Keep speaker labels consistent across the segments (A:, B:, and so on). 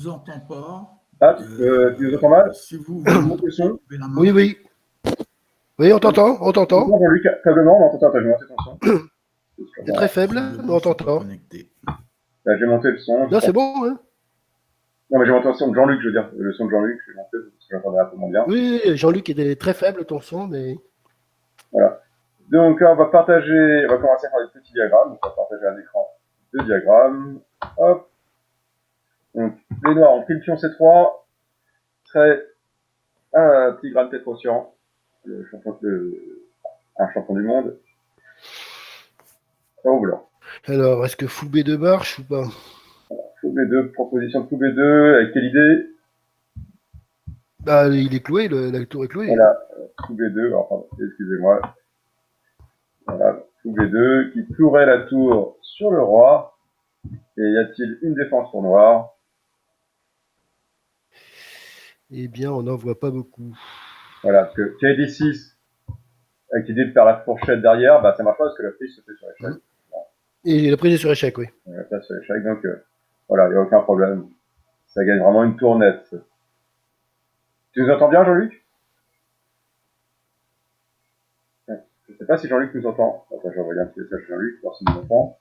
A: vous entend pas.
B: Ah, tu nous entends mal?
A: Si vous
B: Monte le son.
A: levez la main.
C: Oui, oui. Oui, on t'entend, on t'entend.
B: Jean-Luc, faiblement, on entend. Attends, je vais monter ton son.
C: C'est très faible,
A: Si le
C: mais on
A: bouche n'est pas
C: t'entend.
A: connecté.
B: Là, j'ai monté le son.
C: Non, c'est bon, hein.
B: Non, mais j'ai monté le son de Jean-Luc, je veux dire. Le son de Jean-Luc, je l'ai monté parce que j'entendais un peu moins bien.
C: Oui, Jean-Luc était très faible, ton son, mais...
B: Voilà. Donc, on va commencer à faire des petits diagrammes. On va partager un écran de diagrammes. Hop. Donc, les noirs ont pris le pion C3. Trait, un Tigran Petrosian, un champion du monde. Au blanc.
C: Alors, est-ce que fou B2 marche ou pas?
B: Fou B2, proposition de fou B2, avec quelle idée?
C: Bah, il est cloué, la tour est clouée.
B: Voilà, fou B2, alors, pardon, excusez-moi. Voilà, fou B2, qui clouerait la tour sur le roi. Et y a-t-il une défense pour noir?
C: Eh bien, on n'en voit pas beaucoup.
B: Voilà, parce que KD6, avec l'idée de faire la fourchette derrière, bah ça marche pas parce que la prise se fait sur l'échec.
C: Et la prise est sur échec, oui.
B: La place sur l'échec, donc voilà, il n'y a aucun problème. Ça gagne vraiment une tour nette. Tu nous entends bien, Jean-Luc? Je sais pas si Jean-Luc nous entend. Attends, je vais envoyer un petit message à Jean-Luc, voir s'il nous entend.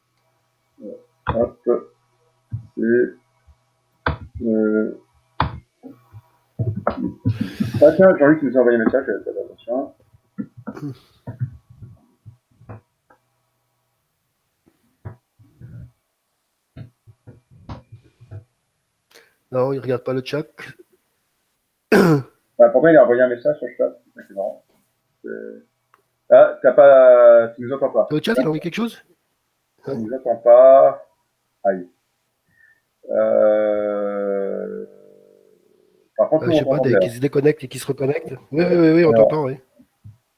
B: Hop. Et... Ah tiens, Jean-Luc nous a envoyé un message, attention.
C: Non, il regarde pas le chat.
B: Bah, pourquoi il a envoyé un message sur le chat? C'est marrant. Ah, tu nous entends pas.
C: Le chat, il a envoyé quelque chose?
B: Tu nous entends pas. Aïe. Par contre,
C: Je sais pas, qui se déconnecte et qui se reconnecte. Oui, on t'entend, oui.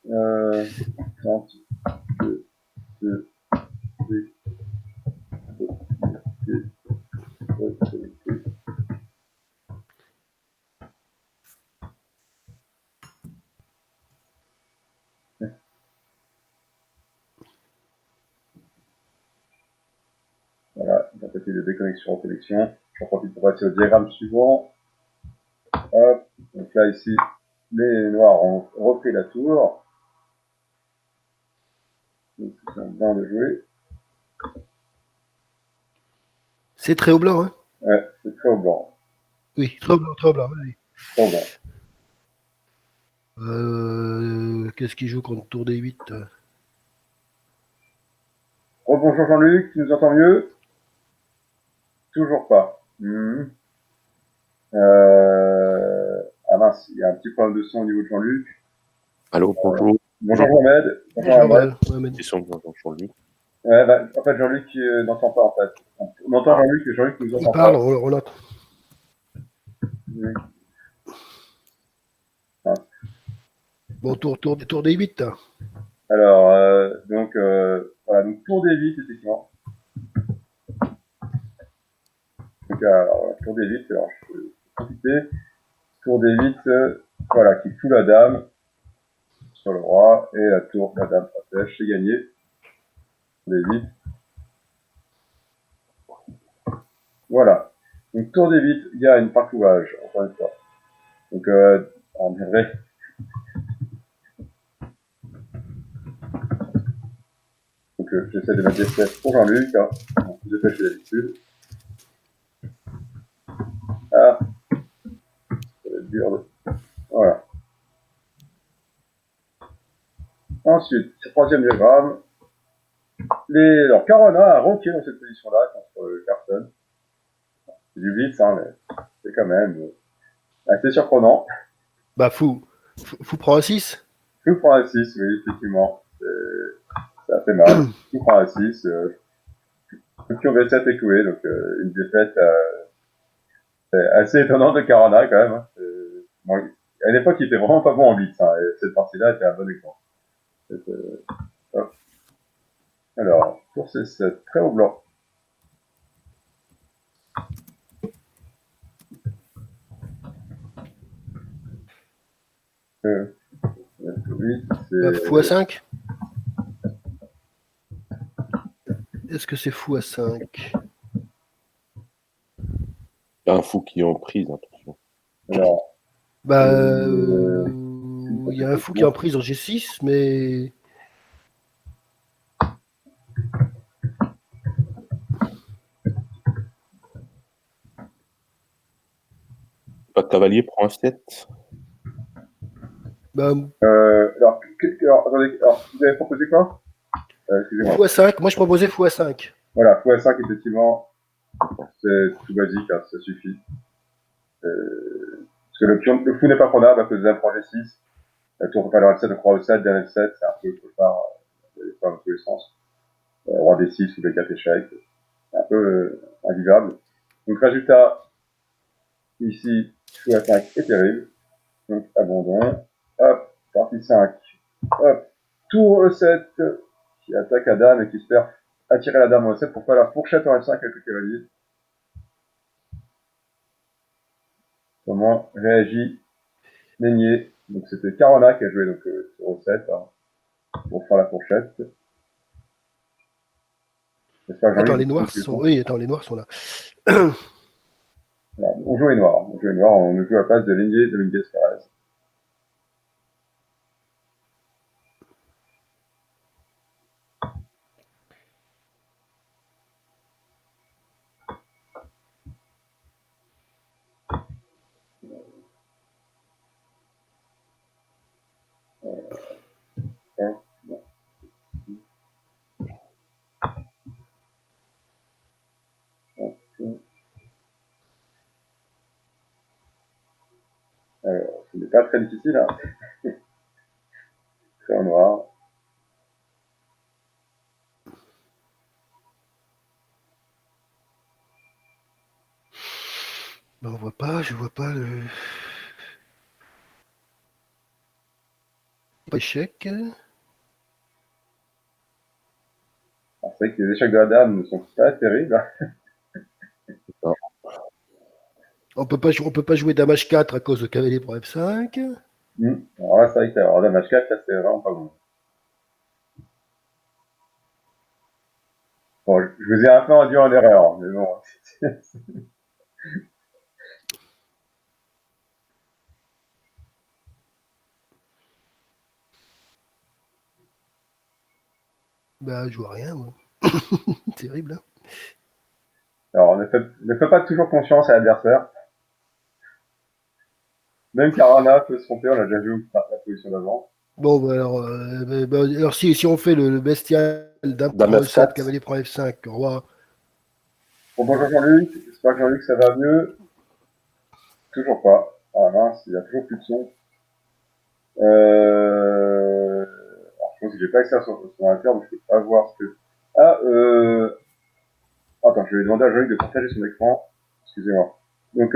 B: 30, 2, 2, 2, voilà, tentative de déconnexion en connexion. J'en profite pour passer au diagramme suivant. Hop, donc là ici, les noirs ont repris la tour. Donc ils sont bien de jouer.
C: C'est très au blanc, hein?
B: Ouais, c'est très au blanc.
C: Oui, très au blanc, oui.
B: Très au blanc.
C: Qu'est-ce qu'il joue contre tour D8?
B: Rebonjour Jean-Luc, tu nous entends mieux? Toujours pas. Ah mince, il y a un petit problème de son au niveau de Jean-Luc.
D: Allô, bonjour.
B: Bonjour Mohamed.
C: Bonjour Mohamed.
D: Bonjour Jean-Luc.
B: Ouais, bah, en fait, Jean-Luc n'entend pas, en fait. On entend Jean-Luc, et Jean-Luc nous entend
C: il parle,
B: pas.
C: on l'entend.
B: Oui.
C: Bon, tour D8, là.
B: Alors, donc, voilà, donc tour D8, effectivement. Donc, alors, voilà, tour D8, alors, je peux profiter. Tour D8, voilà, qui cloue la dame sur le roi, et la tour, la dame protège, c'est gagné. D8. Voilà. Donc, tour D8, il y a une parcourage, encore une fois. Donc, on dirait. Donc, j'essaie de mettre des flèches pour Jean-Luc, hein. Plus épais que d'habitude. Ah, ça va être dur. Voilà. Ensuite, troisième diagramme. Alors, Carona a roqué dans cette position-là contre Carson. C'est du blitz, hein, mais c'est quand même assez surprenant.
C: Bah, fou prend un 6.
B: Fou prend un 6, oui, effectivement. Ça fait mal. Fou prend un 6. Pion V7 est cloué, donc une défaite assez étonnante de Carona, quand même. Bon, à l'époque, il était vraiment pas bon en blitz, hein, et cette partie-là était un bon exemple. Alors, tour C7, très au blanc.
C: Fou à 5. Est-ce que c'est fou à 5?
D: Un fou qui est en prise, attention.
B: Alors,
C: Bah,
B: Euh,
C: il y a un fou qui est en prise en G6, mais
D: Pas de cavalier prend un 7.
C: bah,
B: attendez, alors, vous avez proposé quoi? Excusez-moi.
C: fou à 5. Moi, je proposais fou à 5.
B: Voilà, fou à 5, effectivement, c'est tout basique, hein, ça suffit. Parce que le fou n'est pas prenable à cause d'un prend G6. La tour peut pas le F7, le roi E7, bien F7, c'est un peu cauchemar, il y a des problèmes dans tous les sens. Roi D6 ou D4 échec, c'est un peu invivable. Donc résultat, ici, fou à 5 est terrible. Donc abandon. Hop, partie 5. Hop, tour E7 qui attaque la dame et qui espère attirer la dame en E7 pour faire la fourchette en F5 avec le cavalier. Comment réagit Nénier? Donc c'était Carona qui a joué donc, sur E7 hein, pour faire la fourchette.
C: Attends, les noirs sont. Oui, attends, les noirs sont là.
B: Voilà, on joue les noirs. On joue les noirs. On joue à la place de Lénier de Dominguez Perez. Ce n'est pas très difficile. Hein. C'est en noir.
C: Bah, je vois pas le. Échec.
B: Alors, c'est vrai que les échecs de la dame ne sont pas terribles.
C: On peut pas jouer dame H4 à cause de cavalier pour F5.
B: Alors là, c'est vrai que alors, dame H4, là, c'est vraiment pas bon. Bon, je vous ai un peu induit en erreur, mais bon.
C: Bah, je vois rien, moi. Terrible, hein.
B: Alors, ne fait pas toujours confiance à l'adversaire. Même Carana peut se tromper, on l'a déjà vu par la position d'avant.
C: Bon, bah, alors si on fait le bestial dame
D: Dame
C: prend E7,
D: F4.
C: cavalier prend F5, roi.
B: Bon, bonjour Jean-Luc, j'espère que Jean-Luc ça va mieux. Toujours pas. Ah mince, il y a toujours plus de son. Alors, je pense que j'ai pas accès à son ordinateur, donc je peux pas voir ce que... Ah, attends, je vais demander à Jean-Luc de partager son écran. Excusez-moi. Donc,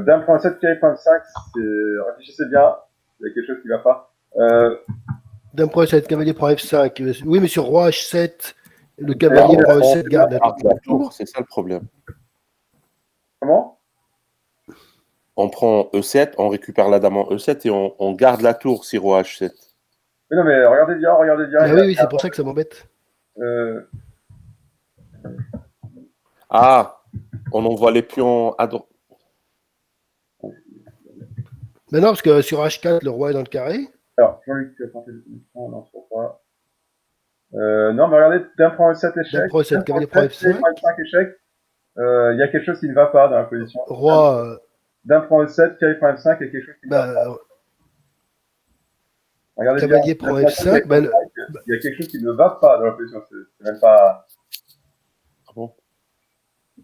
B: dame prend 7, cavalier prend 5, réfléchissez bien, il y a quelque chose qui va pas.
C: Dame prend E7, cavalier prend F5. Oui, mais sur roi H7, le cavalier prend E7, garde la tour.
D: C'est ça le problème.
B: Comment?
D: On prend E7, on récupère la dame en E7 et on garde la tour si roi H7.
B: Mais non, mais regardez bien,
C: Ah oui, c'est pour ça que ça m'embête.
D: Ah, on envoie les pions à droite.
C: Mais non, parce que sur H4, le roi est dans le carré.
B: Alors, Jean-Luc, tu as partager ton écran, non, je crois pas. Non, mais regardez, dame prend 7 échec.
C: Dame prend E7, cavalier prend F5.
B: 5 échecs. Il y a quelque chose qui ne va pas dans la position.
C: Roi.
B: Dame prend E7, cavalier prend F5, il y a quelque chose qui ne va pas.
C: Bah,
B: Regardez
C: cavalier
B: bien.
C: prend F5. Bah,
B: Il y a quelque chose qui ne va pas dans la position. C'est même pas.
D: Ah bon?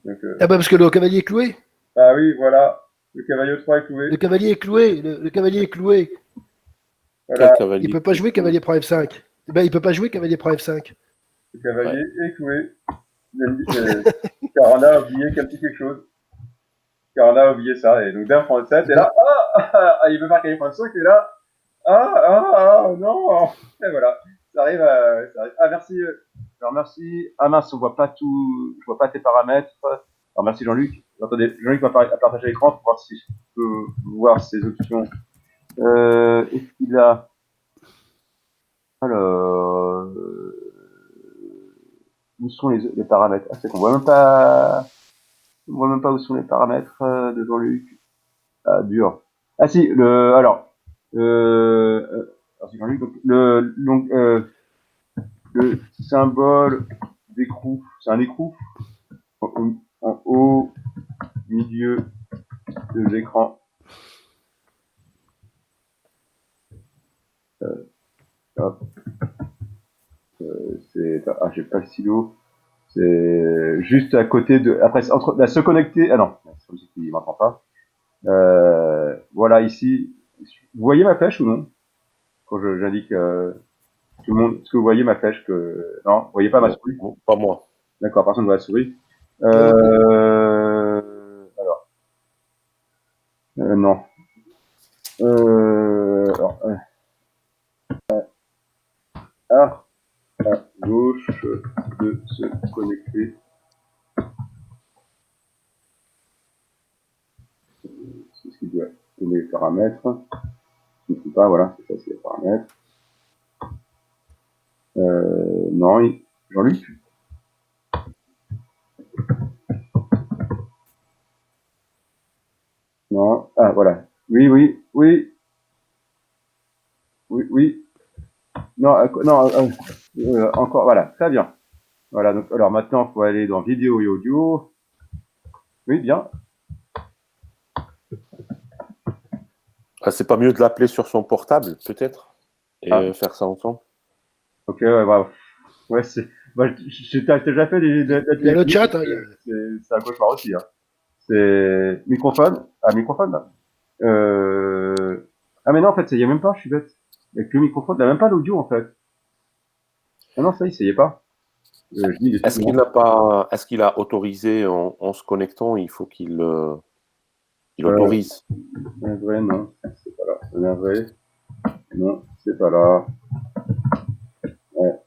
B: Donc,
C: ah bah parce que le cavalier est cloué.
B: ah oui, voilà. Le cavalier E3 est cloué.
C: Le cavalier est cloué. Le cavalier est cloué.
B: Voilà.
D: Quel cavalier?
C: Il peut pas jouer cavalier prend F5. Ben, il peut pas jouer cavalier prend F5.
B: Le cavalier est cloué. Carana a oublié quelque chose. Carana a oublié ça. Et donc, dame prend E7. Et là, il veut faire cavalier prend F5. Et là, non. Et voilà. Ça arrive. Ah, merci. Alors, merci. Ah mince, on voit pas tout. Je vois pas tes paramètres. Alors, merci Jean-Luc. Attendez, Jean-Luc va partager l'écran pour voir si je peux voir ses options. Est-ce qu'il a. Alors. Où sont les paramètres? Ah, c'est qu'on voit même pas. Je ne vois même pas où sont les paramètres de Jean-Luc. Ah, dur. Ah si, c'est Jean-Luc, le symbole d'écrou, c'est un écrou en haut, milieu de l'écran. Hop. J'ai pas le stylo. C'est juste à côté de. Après, entre se connecter. Ah non, c'est comme si il m'entend pas. Voilà ici. Vous voyez ma flèche ou non? Quand j'indique tout le monde, est-ce que vous voyez ma flèche que non, vous voyez pas ma souris?
D: Non, pas moi.
B: D'accord, personne ne voit la souris. Alors, non. Alors, à gauche de se connecter. C'est ce qu'il doit donner les paramètres. Je ne sais pas, voilà, c'est ça, c'est les paramètres. Non, Jean-Luc? Non, ah, voilà. Oui, oui, oui. Oui, oui. Non, non, encore, voilà, très bien. Voilà, donc, alors maintenant, il faut aller dans vidéo et audio. Oui, bien.
D: Ah, c'est pas mieux de l'appeler sur son portable, peut-être, et faire ça ensemble.
B: Ok, ouais, bah, ouais, c'est. Bah, t'as déjà fait
C: Il y a le chat. Hein,
B: c'est un cauchemar aussi. Hein. C'est microphone. Ah, microphone. Là. Ah, mais non, en fait, il n'y a même pas, je suis bête. Avec le microphone, il n'y a même pas d'audio, en fait. Ah non, ça, il n'y pas.
D: Est-ce qu'il a autorisé en se connectant? Il faut qu'il autorise.
B: Un vrai, non, c'est pas là. Un vrai, non, c'est pas là. Ouais.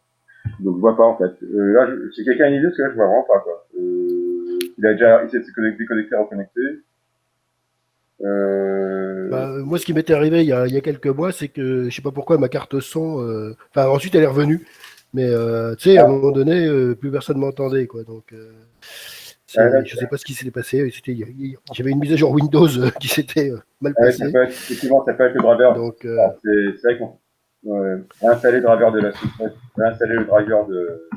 B: Donc je vois pas en fait. Là, si quelqu'un a une idée, parce que là je vois vraiment pas quoi. Il a déjà essayé de se déconnecter, reconnecter.
C: moi, ce qui m'était arrivé il y a quelques mois, c'est que je sais pas pourquoi ma carte son. Enfin, ensuite, elle est revenue. Mais tu sais, à un moment donné, plus personne m'entendait, quoi. Donc, je sais pas ce qui s'était passé. J'avais une mise à jour Windows qui s'était mal passée.
B: Effectivement, ça peut être le driver.
C: Donc,
B: C'est vrai qu'on réinstaller le driver de la suite, réinstaller le driver de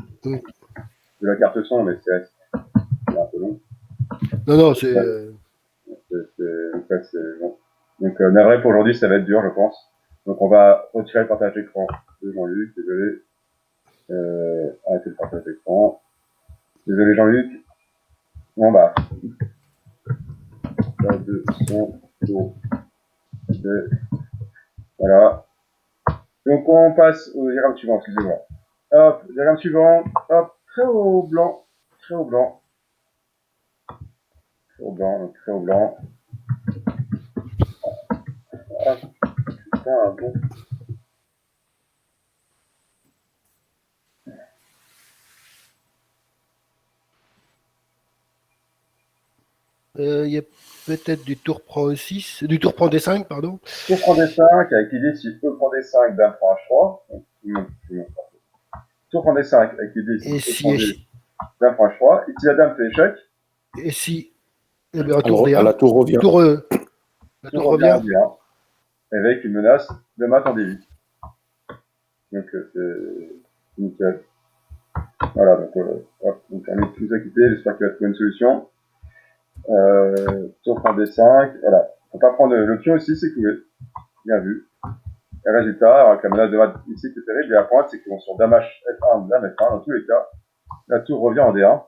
B: la carte son, mais c'est un peu long.
C: non, c'est.
B: Bon. Donc, navré pour aujourd'hui, ça va être dur, je pense. Donc, on va retirer le partage d'écran de Jean-Luc. Désolé. Arrêtez le partage d'écran. Désolé, Jean-Luc. Bon, bah. Pas de son. Voilà. Donc, on passe au diagramme suivant, excusez-moi. Hop, diagramme suivant. Hop, très au blanc. Très au blanc. Très au blanc, donc très au blanc. Ah, putain, bon.
C: Il y a peut-être du tour prend 6, du tour prend D5, pardon.
B: Tour prend D5 avec l'idée si E prend D5, dame prend H3. Tour prend D5 avec l'idée si E prend D, dame prend H3. Et si la dame fait échec.
C: Et si. Eh bien, tour D1.
D: La tour revient.
C: La tour revient.
B: En D1, avec une menace de mat en D8. Donc, c'est nickel. Voilà, donc on est plus acquitté. J'espère qu'il va trouver une solution. Tour prend D5. Voilà. Faut pas prendre le pion aussi, c'est cloué. Bien vu. Et résultat, avec la menace de mat ici qui est terrible, et la pointe, c'est qu'ils vont sur dame F1, dame F1, dans tous les cas. La tour revient en D1.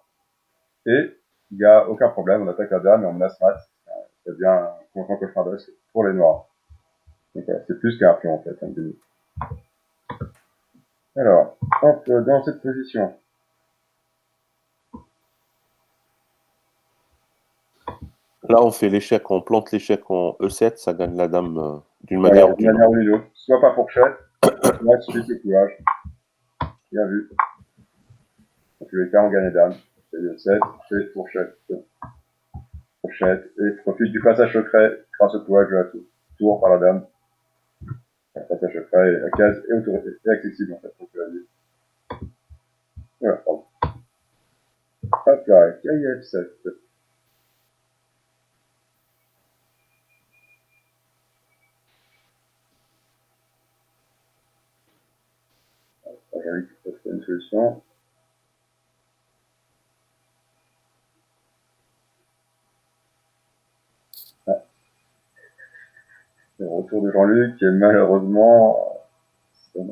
B: Et il n'y a aucun problème, on attaque la dame et on menace mat. Ça devient un complètement cauchemardesque pour les noirs. Donc c'est plus qu'un pion en fait, un demi. Alors, hop, dans cette position.
D: Là, on fait l'échec, on plante l'échec en E7, ça gagne la dame d'une manière ou d'une autre.
B: Soit pas fourchette, soit suite le couage. Bien vu. Dans tous les cas, on gagne dame. C'est E7, c'est fourchette. Fourchette. Et profite du passage secret grâce au couage de la tour par la dame. Le passage secret et la case est accessible en fait. Donc, voilà, pardon. Hop là, KF7. Jean-Luc, ça c'est une solution. Ah. Le retour de Jean-Luc qui est malheureusement. Il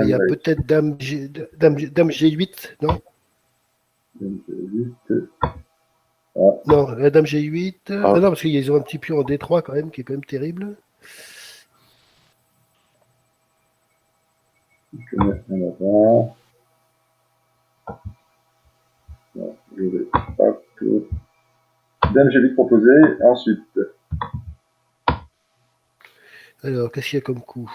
C: y a peut-être dame G8, non?
B: Dame G8.
C: Ah. Non, la dame G8. Ah non, parce qu'ils ont un petit pion en D3 quand même, qui est quand même terrible.
B: Je vais mettre en avant. Non, je vais hop. Dame G8 proposé. Ensuite.
C: Alors, qu'est-ce qu'il y a comme coup?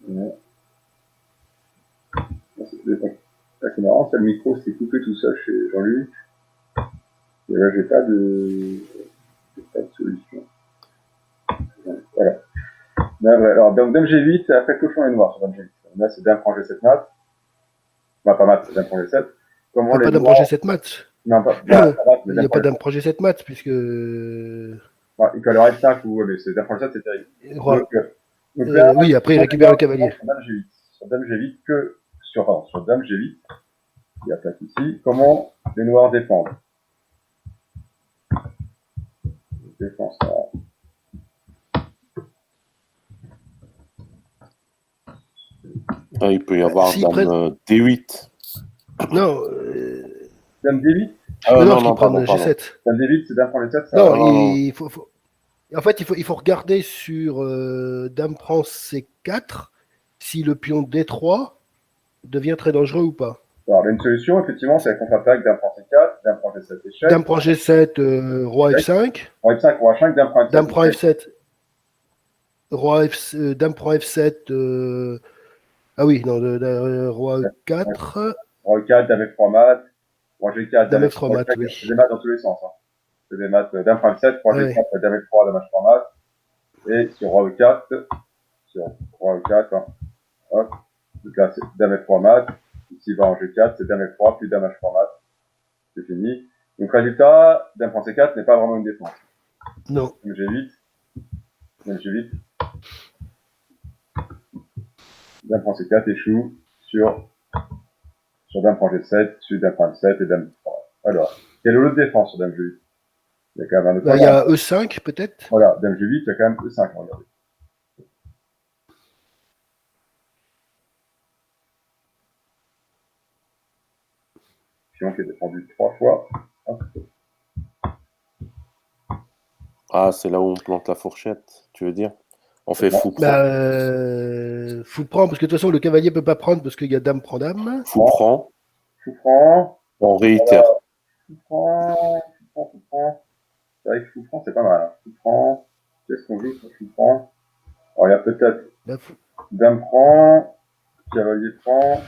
B: Ouais. C'est marrant, ça, le micro s'est coupé tout seul chez Jean-Luc. Et là, j'ai pas de solution. Voilà. Alors, donc, Dame G8, après cochon et noir sur Dame G8. Là, c'est Dame prend G7 mat. Enfin, pas mat, c'est Dame prend G7.
C: Comment pas Dame prend G7 mat.
B: Non, pas
C: mat. Il n'y a pas Dame prend G7 mat, puisque.
B: Ouais, il colle le F5 ou, mais c'est Dame prend G7, c'est terrible.
C: Donc, oui, après, il récupère le cavalier.
B: Sur Dame G8. Sur Dame G8 que. Sur Dame G8. Il attaque ici. Comment les noirs défendent? Défense ça.
D: Ah, il peut y avoir Dame D8.
C: Non.
B: Dame D8
C: non, pardon. G7.
B: Dame D8, c'est Dame prend G7, ça.
C: Non, il faut. En fait, il faut regarder sur Dame prend C4 si le pion D3 devient très dangereux ou pas.
B: Alors, une solution, effectivement, c'est la contre-attaque Dame prend C4, Dame prend G7 échec.
C: Dame prend G7, Roi F5.
B: Roi F5, Roi H5, Dame prend F7.
C: Dame prend F7. Dame prend F7. Ah oui, non, Roi E4.
B: Roi E4, Dame F3 mat. Roi G4,
C: Dame F3 mat, oui.
B: C'est des maths dans tous les sens. Hein. C'est des maths Dame prend F7, Roi G4, Dame F3, Dame H3 mat. Et sur Roi E4, hein. Hop. Donc là, c'est Dame F3 mat. Ici, il va en G4, c'est Dame F3, puis Dame H3 mat. C'est fini. Donc, résultat, Dame prend C4 n'est pas vraiment une défense.
C: Non.
B: Dame G8. Dame G8. Dame prend C4 échoue sur Dame prend G7, sur Dame prend F7 et Dame F3. Alors, quelle est l'autre défense sur Dame G8? Il y a quand même un autre.
C: Il y a E5 peut-être.
B: Voilà, Dame G8, il y a quand même E5, regardez. Pion qui est défendu 3 fois. Hop.
D: Ah, c'est là où on plante la fourchette, tu veux dire? On fait fou prend.
C: Fou prend, parce que de toute façon, le cavalier ne peut pas prendre parce qu'il y a Dame prend Dame.
D: Fou prend.
B: Fou prend.
D: On réitère.
B: Fou prend. C'est vrai que fou prend, c'est pas mal. Hein. Fou prend. Qu'est-ce qu'on joue sur fou prend? Alors, il y a peut-être Dame prend. Cavalier prend.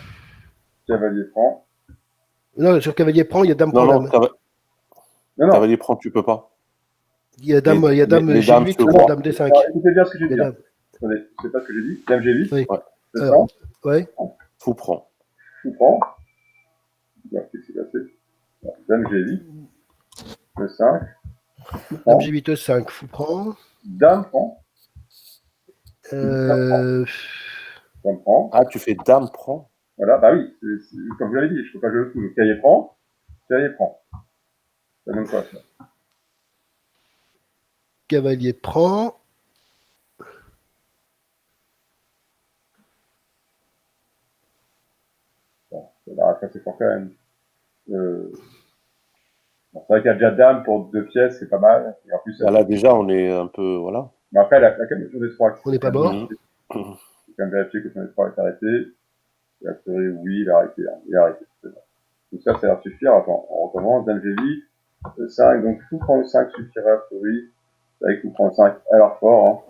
B: Cavalier prend.
C: Non, sur cavalier prend, il y a Dame prend Dame.
B: Non.
D: Cavalier prend, tu peux pas.
C: Il y a Dame G8 ou Dame D5.
B: Alors, écoutez bien ce que j'ai dit. Attendez, c'est pas ce que j'ai dit. Dame G8.
C: Oui.
D: Ouais.
B: C'est ça.
C: Ouais.
D: Fou prend.
B: Fou prend. Qu'est-ce qui s'est passé? Dame G8. E5.
C: Dame G8, E5. Fou prend.
B: Dame prend.
C: Dame
B: prend.
D: Ah, tu fais Dame prend.
B: Voilà, bah oui, comme vous l'avez dit, je ne peux pas jouer le coup. Donc, cavalier prend. Cavalier prend. Ça donne quoi, ça?
C: Cavalier prend.
B: Bon, ça va être assez fort quand même. Bon, c'est vrai qu'il y a déjà Dame pour 2 pièces, c'est pas mal. Et en plus,
D: là, déjà, on est un peu. Voilà.
B: Mais après, la question des 3.
C: On n'est pas mort.
B: Il faut quand même vérifier que son des 3 est arrêté. Et a priori, oui, il a arrêté. Hein. Il a arrêté. Donc ça va suffire. Attends, on recommence. Dame G8. 5, donc fou prend le 5 suffira a priori. Avec fou prend le 5 alors fort. Hein.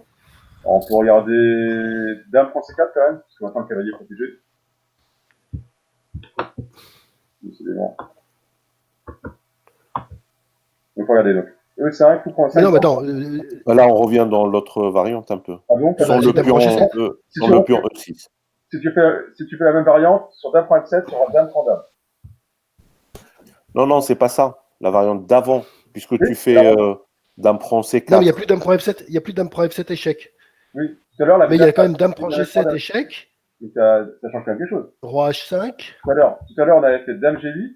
B: On peut regarder Dame prend C4 quand même, parce que maintenant le cavalier est protégé. Décidément. Donc regardez donc. E5, fou prend 5.
C: Non, mais attends.
D: Là, on revient dans l'autre variante un peu.
B: Ah bon,
D: sur le pion E6.
B: Si tu fais la même variante, sur Dame prend F7, sur Dame prend Dame.
D: Non, c'est pas ça. La variante d'avant, puisque
B: Oui,
D: tu fais dame prend C4.
C: Non, mais il n'y a plus dame prend F7, il n'y a plus dame prend F7 échec.
B: Oui, tout à l'heure, la
C: Mais il y a quand même dame prend G7 échec.
B: Donc, ça change quand même quelque chose.
C: Roi H5.
B: Tout à l'heure, on avait fait dame G8.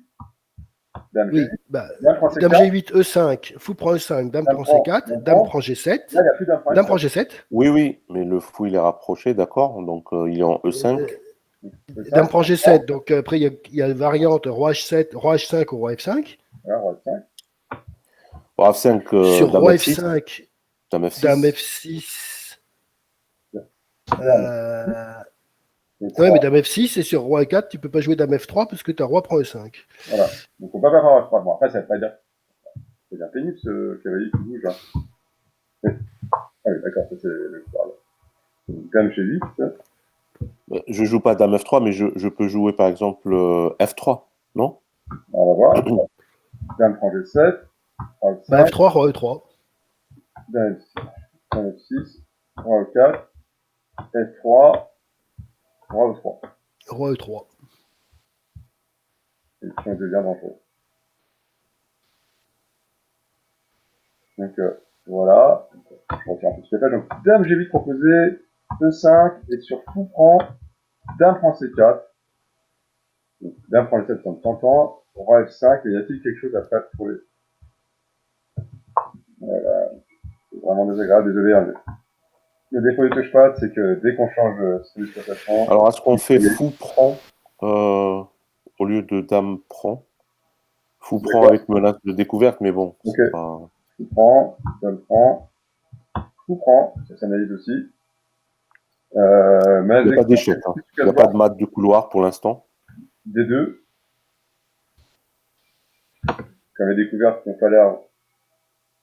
B: Dame
C: Oui,
B: G8.
C: bah,
B: Dame prend
C: dame
B: C4.
C: G8, E5, fou prend E5, dame prend
B: Dame
C: C4, dame
B: prend.
C: prend G7,
B: Là, il n'y a plus dame prend
C: dame prend
B: F7.
C: G7.
D: Oui, mais le fou, il est rapproché, d'accord. Donc, il est en E5.
C: Dame prend G7, donc après, il y a la variante roi H7, roi H5 ou roi F5.
B: Voilà, roi F5.
D: Roi F5,
C: Sur
D: dame
C: roi
D: F6.
C: F5,
D: Dame
C: dame
D: F6.
C: F6.
B: Dame.
C: Ouais, mais dame F6 et sur roi E4, tu peux pas jouer dame F3 parce que ta roi prend E5.
B: Voilà. Donc, on peut pas faire F3. Bon, après, ça va pas dire. C'est bien pénible ce cavalier qui bouge. Hein. Ah oui, d'accord, ça c'est le parle. Dame G8.
D: Je joue pas dame F3, mais je peux jouer par exemple F3, non?
B: On va voir. Dame prend G7. Roi
C: Bah
B: F5.
C: F3, roi E3.
B: Dame F6. Dame F6. Roi E4. F3. Roi E3.
C: Roi E3.
B: Et puis on devient dangereux. Donc voilà. Je retire un petit peu. Donc dame G8 proposé. E5. Et sur fou prend. Dame prend C4. Donc, dame prend G7 comme tentant. Roi F5. Et y a-t-il quelque chose à faire pour les. Voilà. C'est vraiment désagréable. Désolé. Hein. Le défaut du touchpad, c'est que dès qu'on change son exploitation.
D: Alors, est-ce qu'on fait fou prend au lieu de dame prend? Fou prend avec menace de découverte, mais bon.
B: Ok.
D: Pas...
B: Fou prend, dame prend, fou prend, ça s'analyse aussi.
D: Il n'y a pas d'échec. Hein. Il n'y a pas de mat de couloir pour l'instant.
B: D2. Comme les découvertes n'ont pas l'air.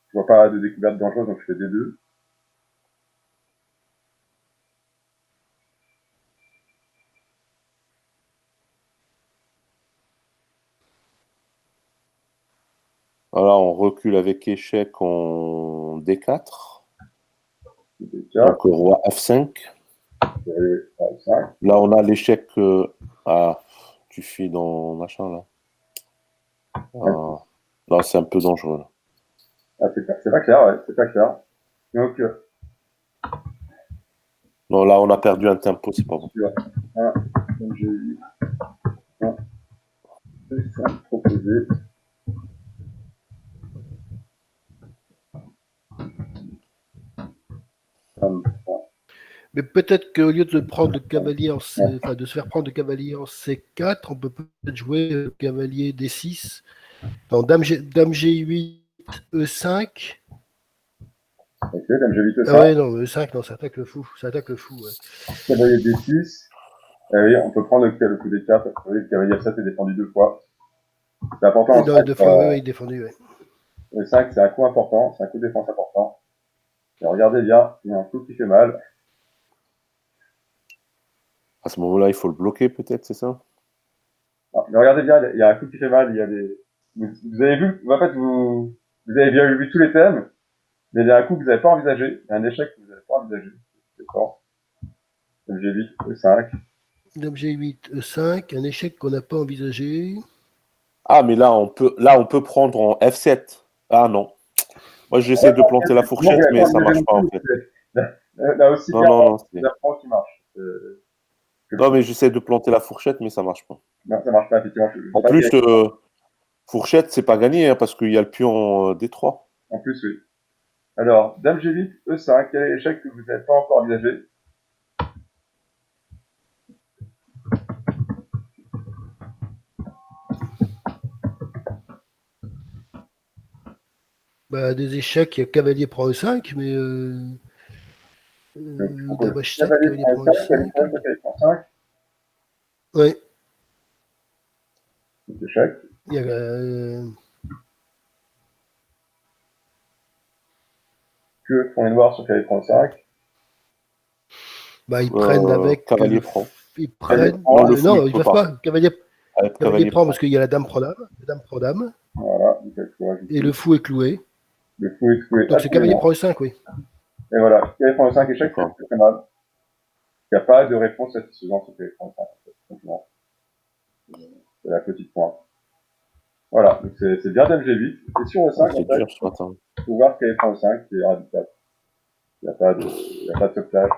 B: Je vois pas de découverte dangereuse, donc je fais D2.
D: Voilà, on recule avec échec en D4.
B: D4.
D: Donc roi F5.
B: F5.
D: Là, on a l'échec. Tu files dans machin là. Là, c'est un peu dangereux. Là.
B: Ah, c'est pas clair, ouais, c'est pas clair. Donc,
D: non, là, on a perdu un tempo, c'est pas bon.
B: 1, donc j'ai eu 1, 2, 5 proposés.
C: Mais peut-être qu'au lieu de prendre le cavalier en C... enfin, de se faire prendre le cavalier en C4, on peut peut-être jouer le cavalier D6. Non, dame G8, E5.
B: Ok, dame G8,
C: Ah
B: E5.
C: ouais, non, E5, non, ça attaque le fou. Ça attaque le fou, ouais.
B: Cavalier D6. Oui, on peut prendre le coup d'étape. Vous voyez, le cavalier F7 est défendu 2 fois. C'est important.
C: Non, deux fois, oui, défendu, ouais.
B: Le 5, c'est un coup important, c'est un coup de défense important. Et regardez bien, il y a un coup qui fait mal.
D: À ce moment-là, il faut le bloquer, peut-être, c'est ça?
B: Non, mais regardez bien, il y a un coup qui fait mal, il y a des. Vous avez vu, en fait, vous avez bien vu tous les thèmes, mais il y a un coup que vous n'avez pas envisagé, un échec que vous n'avez pas envisagé. C'est fort. Comme j'ai dit, le 5.
C: Dame G8, E5, un échec qu'on n'a pas envisagé.
D: Ah, mais là, on peut prendre en F7. Ah non. Moi, j'essaie de planter la fourchette, mais ça marche pas, en fait.
B: Là aussi,
D: Non,
B: c'est la France qui marche.
D: non, mais j'essaie de planter la fourchette, mais ça marche pas.
B: Non, ça marche pas, effectivement.
D: En plus, fourchette, c'est pas gagné, hein, parce qu'il y a le pion D3.
B: En plus, oui. Alors, Dame G8, E5, quel est l'échec que vous n'avez pas encore envisagé?
C: Bah, des échecs, il y a cavalier prend E5, mais dame H7, cavalier prend E5.
B: Cavalier prend 5.
C: Oui.
B: Échec.
C: Il y a,
B: Que font les noirs sur cavalier prend 5?
C: bah, ils prennent avec
D: Cavalier prend.
C: Ils prennent.
D: Non, le fou,
C: Non,
D: il
C: ils
D: peut
C: peuvent pas.
D: pas.
C: Cavalier prend parce qu'il y a la dame prend dame. La dame prend dame.
B: Voilà.
C: Et le fou est cloué.
B: Le fou est cloué.
C: Donc c'est cavalier prend E5, oui.
B: Et voilà. Cavalier prend 5 échec, c'est très mal. Il n'y a pas de réponse satisfaisante sur cavalier prend 5. C'est la petite pointe. Voilà, donc c'est bien dame G8. Et sur E5, en
D: C'est
B: fait,
D: dur ce matin.
B: il faut voir quel prend E5 qui est radical. Il n'y a pas de top flash.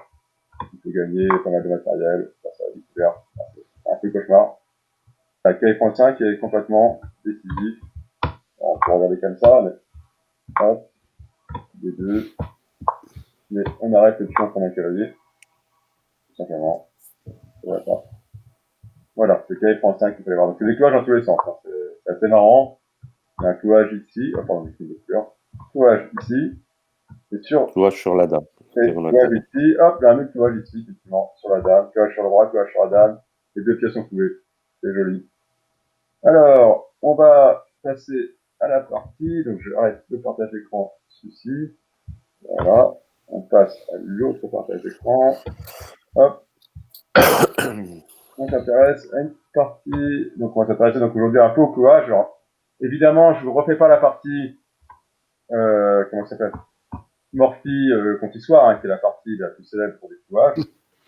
B: Il peut gagner pas mal de matériel, ça va découvert. C'est un peu cauchemar. La KF.5 est complètement décisif. On peut regarder comme ça, mais hop, les deux. Mais on arrête le pion pendant cavalier. Tout simplement. Voilà, c'est KF.5 qu'il faut aller voir. Donc c'est des clouages dans tous les sens. Hein. C'est assez marrant. Il y a un clouage ici. Enfin, il y a une couleur. Clouage ici. C'est sûr.
D: Clouage sur la dame.
B: Et clouage ici. Hop, il y a un autre clouage ici, effectivement, sur la dame. Clouage sur le droit, clouage sur la dame. Les deux pièces sont clouées. C'est joli. Alors, on va passer à la partie. Donc, je arrête le partage d'écran, ceci. Voilà. On passe à l'autre partage d'écran. Hop. On s'intéresse à une partie. Donc, on va s'intéresser donc aujourd'hui un peu au clouage. Alors, évidemment, je vous refais pas la partie, comment ça s'appelle? Morphy contre Histoire, hein, qui est la partie la plus célèbre pour les clouages.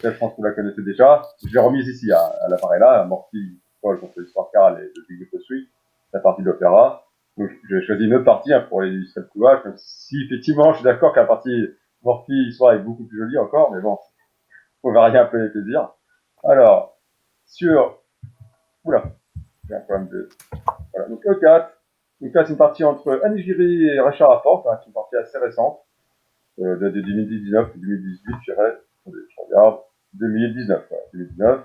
B: Je pense que vous la connaissez déjà. Je l'ai remise ici à l'appareil là, Morphy Paul contre l'Histoire Carl et le Big Suite, la partie de l'opéra. Donc j'ai choisi une autre partie hein, pour les clouages, même si effectivement je suis d'accord que la partie Morphy Histoire est beaucoup plus jolie encore, mais bon, faut varier un peu les plaisirs. Alors, sur... Oula, j'ai un problème de... Voilà, donc E4. Donc là c'est une partie entre Annie Giry et Richard Laporte, hein, c'est une partie assez récente. De 2019 ou 2018, je dirais. Attendez, je regarde. 2019, voilà, 2019.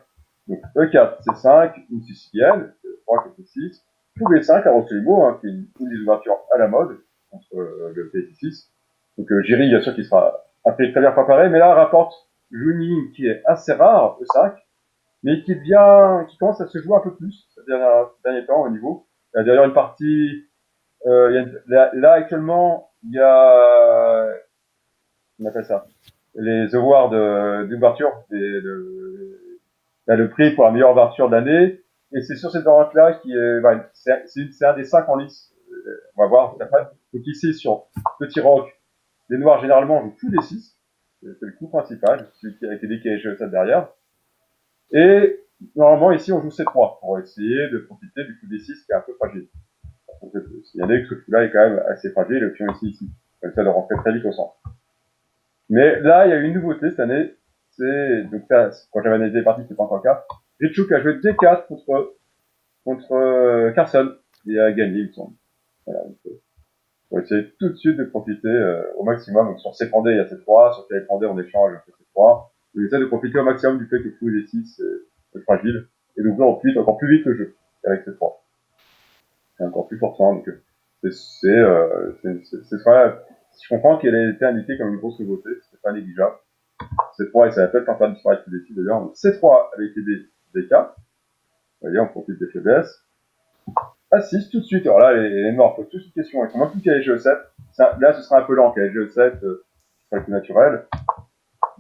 B: Donc, E4, C5, une sicilienne, 3, 4, 6. Tout B5, à Rosselimo, hein, qui est une des ouvertures à la mode, entre le P6. Donc, Giry, bien sûr, qui sera après très bien préparé, mais là, rapporte une ligne qui est assez rare, E5, mais qui commence à se jouer un peu plus, ces derniers temps, au niveau. Il y a d'ailleurs une partie, là, actuellement, il y a, on appelle ça les awards d'ouverture, le prix pour la meilleure ouverture de l'année, et c'est sur cette variante-là qui est, c'est un des 5 en lice. On va voir après. Donc ici, sur Petit Rock, les noirs généralement jouent tous des 6, c'est le coup principal, celui qui a été décalé chez E7 derrière. Et normalement ici on joue C3 pour essayer de profiter du coup des 6 qui est un peu fragile. Il y en a que ce coup-là est quand même assez fragile, le pion ici. Comme ça de rentrer très vite au centre. Mais là, il y a une nouveauté cette année. C'est, donc là, quand j'avais analysé les parties, c'était pas encore le cas. Ritchuk a joué D4 contre Carson. Et a gagné, il me semble. Voilà. Donc, on va essayer tout de suite de profiter au maximum. Donc sur C-Prandé, il y a C3. Sur K-Prandé, on échange C3. On essaie de profiter au maximum du fait que fou les 6 est fragile. Et donc là, on fuite encore plus vite le jeu avec C3. C'est encore plus forçant. Donc c'est voilà. Je comprends qu'elle a été indiquée comme une grosse nouveauté. C'est pas négligeable. C3, et ça va peut-être en faire disparaître les défis d'ailleurs. Donc C3 avec les D4. Vous voyez, on profite des faiblesses. A6 tout de suite. Alors là, les noirs posent tous une question. Ils font même plus qu'à GE7. Là, ce sera un peu lent qu'à GE7. Ce sera le plus naturel.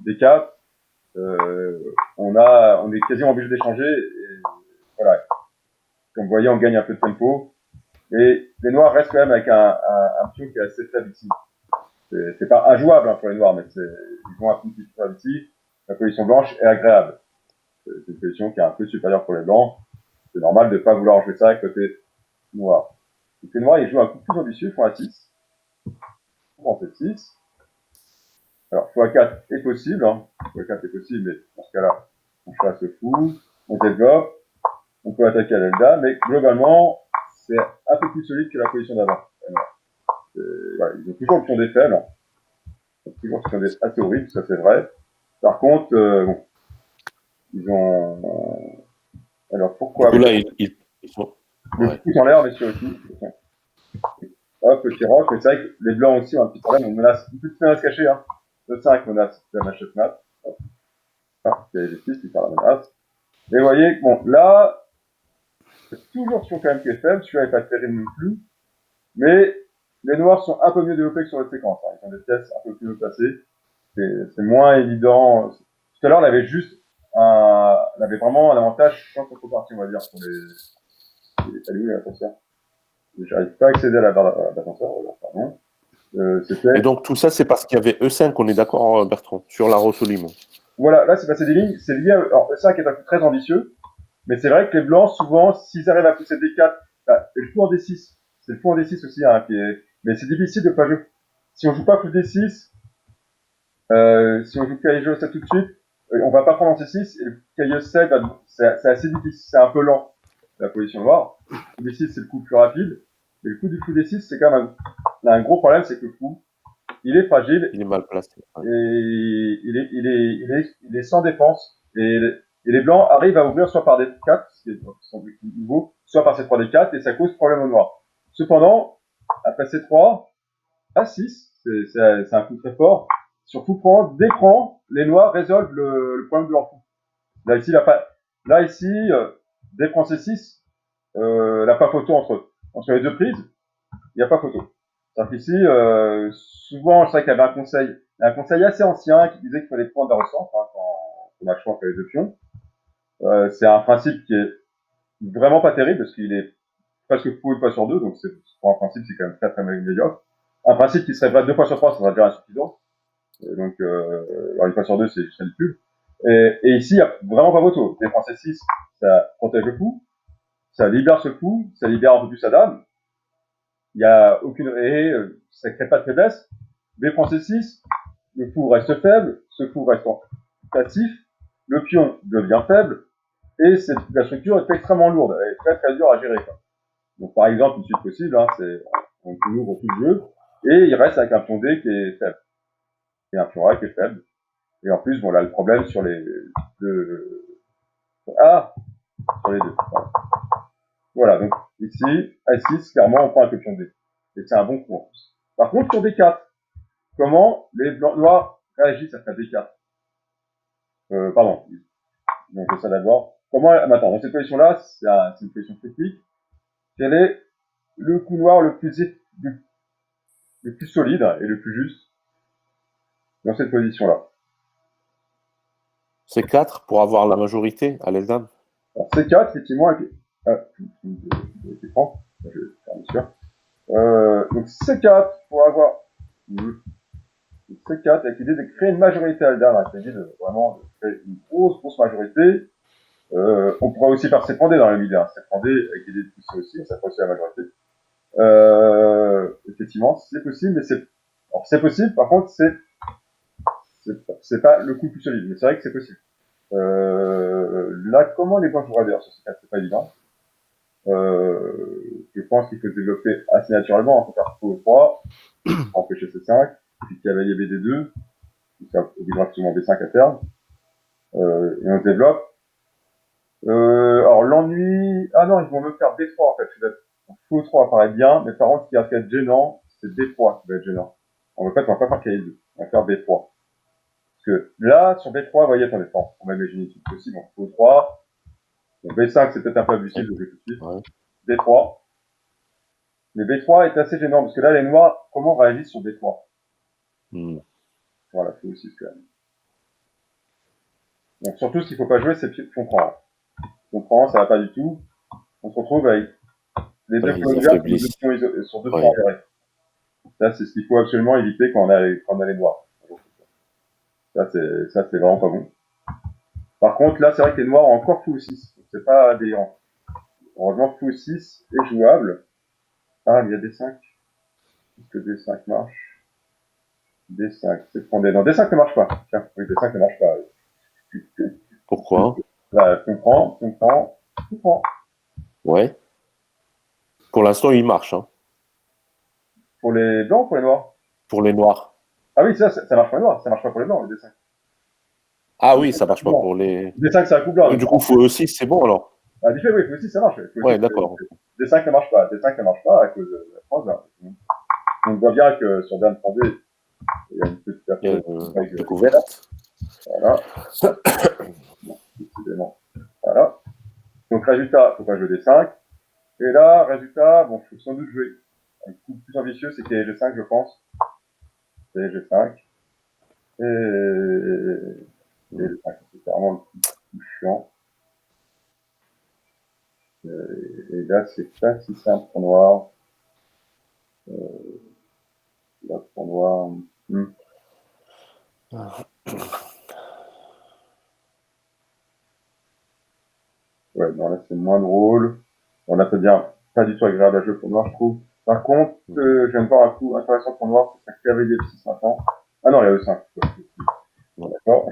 B: D4. On est quasiment obligé d'échanger. Et voilà. Comme vous voyez, on gagne un peu de tempo. Et les noirs restent quand même avec un pion qui est assez faible ici. C'est pas injouable hein, pour les noirs, mais ils vont un peu plus faible ici. La position blanche est agréable. C'est une position qui est un peu supérieure pour les blancs. C'est normal de ne pas vouloir jouer ça à côté noir. Donc les noirs, ils jouent un coup plus ambitieux, font A6. On fait 6. Alors, x4 est possible, hein. x4 est possible, mais dans ce cas-là, on chasse le fou, on développe, on peut attaquer à l'Elda, mais globalement, c'est un peu plus solide que la position d'avant. Voilà, ils ont toujours le pion des faibles. Ils ont toujours le pion des assez horrible, ça c'est vrai. Par contre, bon, ils ont... Alors pourquoi
D: Du coup, là, ils sont...
B: Le coup en l'air, messieurs aussi. Hop, petit rock, mais c'est vrai que les blancs aussi ont un petit problème, une petite menace cachée, hein. Le 5 menace la machette mat. Ah, c'est les 6 qui font la menace. Et vous voyez, bon, là, c'est toujours sur quand même qui est faible, celui-là n'est pas terrible non plus, mais les noirs sont un peu mieux développés que sur l'autre séquence, hein. Ils ont des pièces un peu plus haut placées. C'est moins évident. Tout à l'heure, on avait vraiment un avantage sans contrepartie, on va dire, pour les saluts et l'ascenseur. J'arrive pas à accéder à la barre d'ascenseur, pardon.
D: Et donc, tout ça, c'est parce qu'il y avait E5, on est d'accord, Bertrand, sur la Rossolimo.
B: Voilà, là, c'est passé des lignes, c'est lié alors, E5 est un coup très ambitieux, mais c'est vrai que les blancs, souvent, s'ils arrivent à pousser D4 le coup en D6. C'est le coup en D6 aussi, hein, mais c'est difficile de pas jouer. Si on joue pas coup D6, si on joue cavalier E7 tout de suite, on va pas prendre en C6, et le cavalier E7, c'est assez difficile, c'est un peu lent, la position noire. Le D6, c'est le coup le plus rapide, mais le coup du coup D6, c'est quand même un gros problème, c'est que le coup, il est fragile,
D: Il est mal placé. Ouais.
B: et il est sans défense, et les blancs arrivent à ouvrir soit par D4, ce qui est son but nouveau, soit par C3 D4, et ça cause problème au noir. Cependant, après C3, A6, c'est un coup très fort. Sur coup prend, d'écran, les noirs résolvent le problème de leur coup. Là ici, d'écran C6, là pas photo entre les deux prises, il n'y a pas photo. C'est-à-dire qu'ici, souvent, je sais qu'il y avait un conseil assez ancien qui disait qu'il fallait prendre d'un recentre, hein, quand on a le choix entre les deux pions. C'est un principe qui est vraiment pas terrible parce qu'il est presque fou une fois sur deux, donc pour un principe, c'est quand même très très médiocre. Un principe qui serait vrai deux fois sur trois, ça serait déjà insuffisant. Donc, alors une fois sur deux, c'est juste ridicule. Et ici, il n'y a vraiment pas photo. Défense C6, ça protège le fou, ça libère ce fou, ça libère un peu plus sa dame. Il n'y a aucune, ça crée pas de faiblesse. Défense C6, le fou reste faible, ce fou reste passif, le pion devient faible, et la structure est extrêmement lourde, elle est très très dure à gérer, quoi. Donc, par exemple, une suite possible, hein, on ouvre tout le jeu, et il reste avec un pion D qui est faible, et un pion A qui est faible. Et en plus, bon, là, le problème sur les deux, sur les deux. Voilà, donc, ici, A6, clairement, on prend un pion D. Et c'est un bon coup, en plus. Par contre, sur D4, comment les blancs, noirs réagissent après D4? Pardon. Donc, je sais d'abord. Attends, dans cette position-là, c'est une position critique. Quel est le coup noir le plus solide et le plus juste dans cette position-là?
D: C'est 4 pour avoir la majorité à l'aile dame.
B: Alors, C4, effectivement, avec, écran, je vais faire bien sûr. Donc C4 pour avoir C4 avec l'idée de créer une majorité à l'Alda, avec l'idée de vraiment de créer une grosse majorité. On pourrait aussi faire C3D dans la vidéo, hein. C3D avec l'idée de pousser aussi, ça fait aussi la majorité. Effectivement, c'est possible, mais c'est possible, par contre, c'est pas le coup le plus solide, mais c'est vrai que c'est possible. Là, comment les blancs joueraient d'ailleurs sur C4, c'est pas évident. Je pense qu'il faut se développer assez naturellement, on peut faire faux 3, empêcher C5, puis cavalier BD2, ça obligera absolument B5 à terme, et on se développe. Alors l'ennui, ah non, ils vont me faire B3 en fait, faux 3 apparaît bien, mais par contre, ce qui va être gênant, c'est B3 qui va être gênant. En fait, on va pas faire cavalier 2, on va faire B3. Parce que là, sur B3, vous voyez, attendez, on va imaginer une truc possible, donc faux 3, donc B5 c'est peut-être un peu abusif, donc je vais tout de suite,
D: Ouais.
B: B3, mais B3 est assez gênant, parce que là, les noirs, comment réagissent sur B3? Voilà, c'est aussi quand même. Donc surtout, ce qu'il faut pas jouer, c'est pion prend. Pion prend, ça va pas du tout. On se retrouve avec les deux pions ouverts sur deux points enverrés. Ça, c'est ce qu'il faut absolument éviter quand on a les noirs. Ça, c'est vraiment pas bon. Par contre, là, c'est vrai que les noirs ont encore fou 6. C'est pas adhérent. Heureusement, fou 6 est jouable. Ah, il y a D5. Est-ce que D5 marche? D5, c'est prendre des... Non, D5 ne marche pas. Tiens, oui, D5 ne marche pas.
D: Pourquoi?
B: Là, comprends.
D: Ouais. Pour l'instant, il marche. Hein.
B: Pour les blancs ou pour les noirs?
D: Pour les noirs.
B: Ah oui, ça marche pour les noirs, ça marche pas pour les blancs, le D5.
D: Ah oui, ça marche pas pour les...
B: D5, c'est un coup blanc.
D: Du coup, fou aussi, c'est bon alors.
B: Ah, du fait, oui, aussi, ça marche.
D: Ouais, d'accord.
B: D5 ne marche pas. D5 ne marche pas à cause de la France. Là. On voit bien que sur Dame 3D, il y a une petite
D: découverte.
B: Voilà. Bon, décidément. Voilà. Donc, résultat, faut pas jouer D5. Et là, résultat, bon, faut sans doute jouer. Un coup plus ambitieux, c'est qu'il y a G5, je pense. C'est G5. Et G5, c'est vraiment le plus chiant. Et là, c'est pas si simple pour noir. Là, pour noir. Ouais, non, là, c'est moins drôle. On a fait bien. pas du tout agréable à jouer pour noir, je trouve. Par contre, je viens de voir un coup intéressant pour noir, c'est un cavalier F6 maintenant. Ah non, il y a E5. D'accord.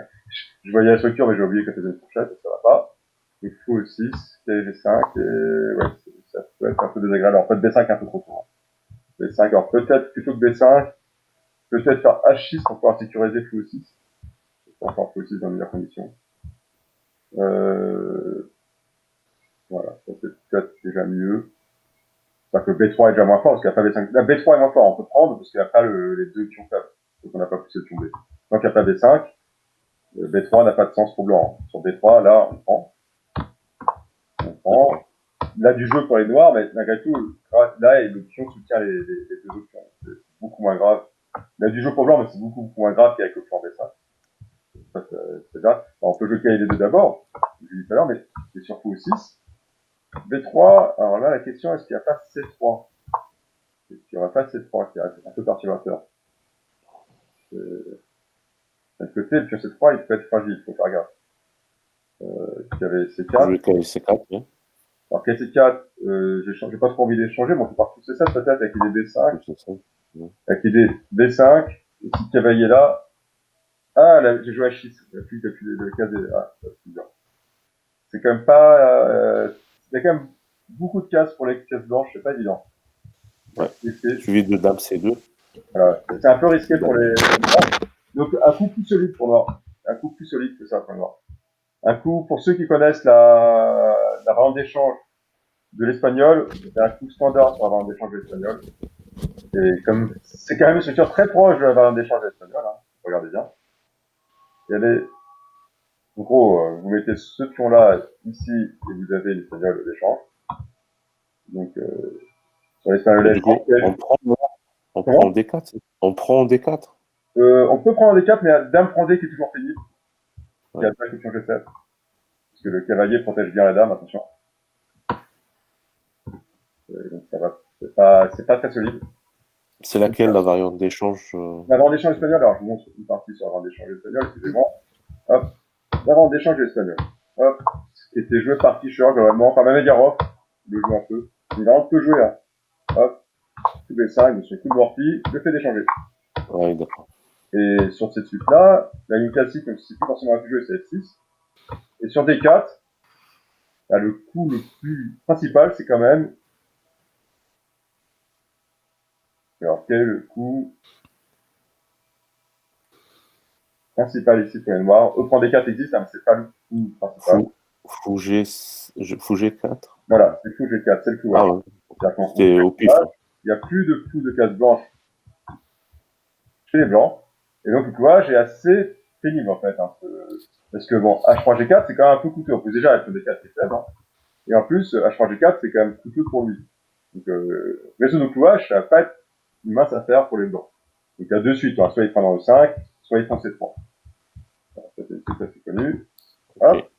B: Je voyais la structure, mais j'ai oublié que c'était une fourchette, ça va pas. Il faut E6, G5, et ouais, ça peut être un peu désagréable. En fait, B5 un peu trop tôt. B5, alors peut-être plutôt que B5, peut-être faire H6 pour pouvoir sécuriser fou E6. Pour faire fou E6 dans les meilleures conditions. Voilà, ça c'est peut-être déjà mieux. C'est-à-dire que B3 est déjà moins fort, parce qu'il n'y a pas B5. La B3 est moins fort, on peut prendre, parce qu'il n'y a pas les deux pions faibles. Donc on n'a pas poussé le pion B. Donc il n'y a pas B5, B3 n'a pas de sens pour blanc. Sur B3, là, on prend. On prend. Là, du jeu pour les noirs, mais malgré tout, là, le pion soutient les deux autres pions. C'est beaucoup moins grave. Là, du jeu pour blanc, mais c'est beaucoup moins grave qu'avec le pion B5. Ça, c'est là. Alors, on peut jouer les deux d'abord, je l'ai dit tout à l'heure, mais c'est surtout E6. B3, alors là, la question, est-ce qu'il n'y a pas C3? Est-ce qu'il n'y aurait pas C3 qui est un peu perturbateur? D'un côté, le pion C3, il peut être fragile, il faut faire gaffe. Il y avait C4.
D: Je vais C4, oui.
B: Alors, KC4, j'ai pas trop envie d'échanger, mais on peut pas repousser ça peut-être avec l'idée B5. Avec l'idée B5, et si le cavalier là, ah, là, j'ai joué H6, il n'y a plus de cases, ah, c'est bien. C'est quand même pas, il y a quand même beaucoup de cases pour les cases blanches, c'est pas évident.
D: Ouais. Suivi de dame C2.
B: Voilà. C'est un peu risqué pour les noirs. Donc, un coup plus solide pour noir. Un coup plus solide que ça pour noir. Un coup, pour ceux qui connaissent la variante d'échange de l'espagnol, c'est un coup standard sur la variante d'échange de l'espagnol. Et comme, c'est quand même une structure très proche de la variante d'échange de l'espagnol, hein. Regardez bien. En gros, vous mettez ce pion-là ici, et vous avez l'espagnol d'échange. Donc, sur l'espagnol,
D: on prend D4. On prend D4.
B: On peut prendre un D4, mais dame prend D qui est toujours pénible. Ouais. Il y a pas que pion G7. Parce que le cavalier protège bien la dame, attention. Donc ça va, c'est pas très solide.
D: C'est laquelle la variante d'échange
B: La variante d'échange espagnol, alors je vous montre une partie sur la variante d'échange espagnol, excusez-moi. Hop, la variante d'échange espagnol. Hop, qui était joué par Fischer globalement, enfin même Mediarov, il le joue un peu. Il a vraiment peu joué, hein. Hop, tout B5, monsieur coup de Morphy, le fait d'échanger.
D: Oui, d'accord.
B: Et sur cette suite-là, la ligne classique, même si c'est plus forcément un plus joué, c'est F6. Et sur D4, là, le coup le plus principal, c'est quand même. Alors, quel est le coup principal ici pour les noirs? Prend D4 existe, hein, mais c'est pas le coup principal.
D: Fou G4.
B: Voilà, c'est fou G4, c'est le coup.
D: Ah ouais. C'était au pif.
B: Il n'y a plus de coup de case blanche chez les blancs. Et donc, le couage est assez pénible, en fait. Hein, parce que, bon, H3G4, c'est quand même un peu coûteux. En plus, déjà, avec le D4, c'est faible. Hein. Et en plus, H3G4, c'est quand même coûteux pour lui. Donc, résoudre le couage, ça va pas être une mince affaire pour les blancs. Donc, il y a deux suites. Hein. Soit il prend dans le 5, soit il prend C3. Voilà, ça, c'est une suite assez connue. Hop. Okay.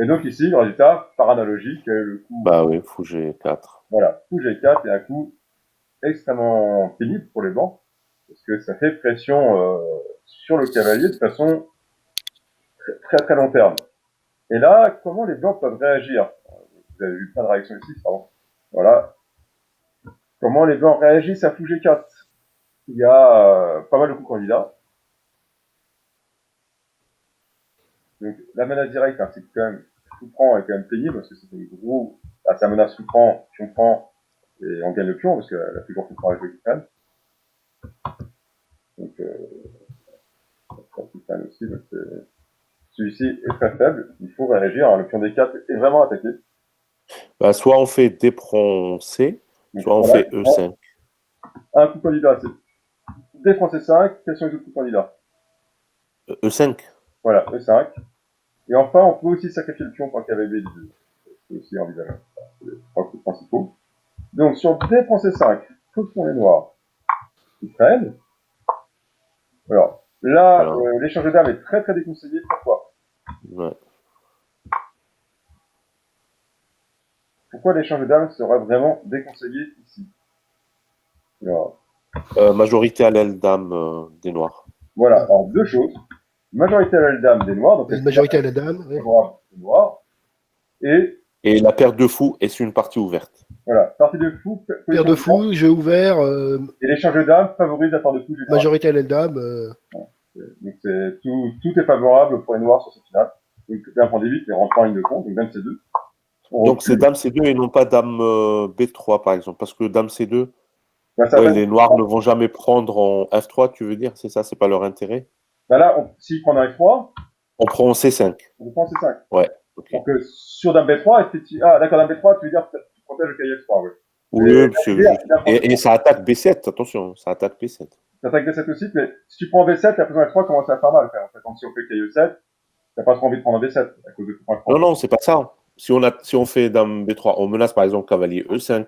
B: Et donc, ici, le résultat, par analogie, le coup.
D: Bah oui, fou G4.
B: Voilà, fou G4 est un coup extrêmement pénible pour les blancs. Parce que ça fait pression sur le cavalier de façon très très long terme. Et là, comment les blancs peuvent réagir? Vous avez vu plein de réactions ici, pardon. Voilà. Comment les blancs réagissent à fou G4? Il y a pas mal de coups candidats. Donc la menace directe, hein, c'est quand même Souffrant est quand même pénible parce que c'est un gros. Ah, ça menace Souffrant, pion prend et on gagne le pion parce que la plus grande Souffrant est jouée qui prenne. Donc aussi, donc celui-ci est très faible, il faut réagir, hein. Le pion D4 est vraiment attaqué.
D: Bah, soit on fait D prend C, donc, soit on fait E5.
B: Un coup candidat, c'est D prend C5, quels sont les autres coups candidats?
D: E5.
B: Voilà, E5. Et enfin, on peut aussi sacrifier le pion pour un cavalier B2. C'est aussi envisageable. C'est les trois coups principaux. Donc, sur D prend C5, que font les noirs? Ils prennent. Alors, là, voilà. L'échange de dames est très très déconseillé. Pourquoi?
D: Ouais.
B: Pourquoi l'échange de dames serait vraiment déconseillé ici? Alors,
D: majorité à l'aile dame des noirs.
B: Voilà, alors deux choses. Majorité à l'aile dame des noirs. Donc
C: majorité à la dame.
B: Ouais. Des noirs. Et
D: Et la paire de fou est une partie ouverte.
B: Voilà, partie de fou,
C: Paire de fou, jeu ouvert,
B: et l'échange de dames favorise la paire de fou général.
C: majorité à l'aile dame.
B: Donc tout est favorable pour les noirs sur cette finale. Donc dame prend D8 et rentre pas en ligne de compte, donc dame C2.
D: Donc c'est dame C2 et non pas dame B3 par exemple, parce que dame C2,
B: Bah, ça
D: ouais,
B: va-
D: les noirs ne vont jamais prendre en F3, tu veux dire, c'est ça, c'est pas leur intérêt.
B: bah là, s'il prend un F3,
D: On prend en C5.
B: on prend C5.
D: Ouais, ok.
B: Donc sur dame B3, effectivement. Ah d'accord, dame B3, tu veux dire que tu protèges le cahier F3, ouais.
D: Oui, c'est
B: l'idée,
D: juste. Et ça attaque B7, attention, ça attaque B7.
B: T'attaques B7 aussi, mais si tu prends B7, la position F3 commence à faire mal. En fait, donc, si on fait cahier 7, t'as pas trop envie de prendre un B7 à cause de tout point
D: Non, non, c'est pas ça. Si on fait dame B3, on menace par exemple cavalier E5,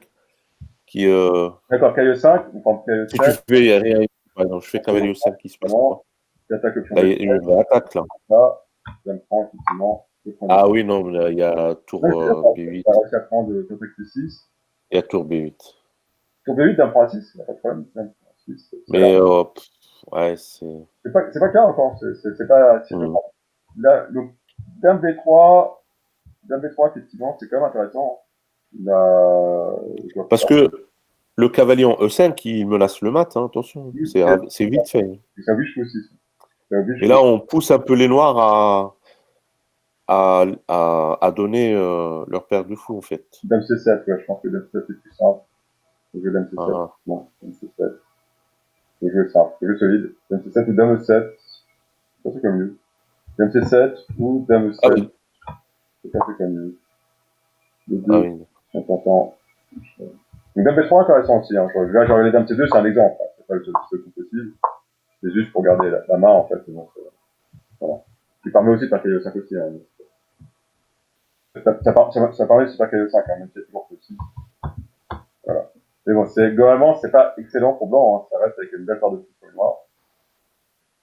D: qui
B: D'accord, cahier 5, on prend cahier
D: si tu
B: 7,
D: fais rien, par exemple, je fais cavalier E5, qui se passe quoi?
B: tu attaques le pion
D: Là, il y a
B: B7,
D: une vraie attaque là.
B: là, ça me prend effectivement le point
D: Ah oui, non, là, il y a tour B8,
B: t'as réussi à prendre t'attaques C6.
D: il y a tour B8.
B: Tour B8, dame prend A6, y a pas de problème, dame prend A6.
D: Mais ouais, c'est.
B: C'est pas clair encore, c'est pas. Là, donc, dame B3, effectivement, c'est quand même intéressant. Là,
D: Parce que le cavalier en E5, il menace le mat, hein, attention.
B: Oui,
D: C'est vite fait.
B: c'est un bûche aussi.
D: Et là, on pousse un peu les noirs à donner leur paire de fou, en fait.
B: Dame C7, ouais, je pense que dame C7 c'est plus simple. Le jeu dame C7.
D: Ah.
B: Non, dame C7. Le jeu est simple, le jeu solide. Dame C7 ou dame E7, c'est pas comme mieux. Dame C7 ou dame E7,
D: Ah oui.
B: c'est pas comme mieux. Les deux
D: Ah oui.
B: sont contents. Donc dame B3 intéressant aussi. Hein. Là, j'aurais les dame C2, c'est un exemple. Hein. C'est pas le seul coup possible. C'est juste pour garder la main, en fait. Donc, voilà. Qui permet aussi de faire KO5 aussi. Hein. Ça permet de se faire KO5, hein, même si c'est toujours possible. Voilà. Mais bon, globalement, c'est pas excellent pour blanc, hein. Ça reste avec une belle part de coups pour le noir.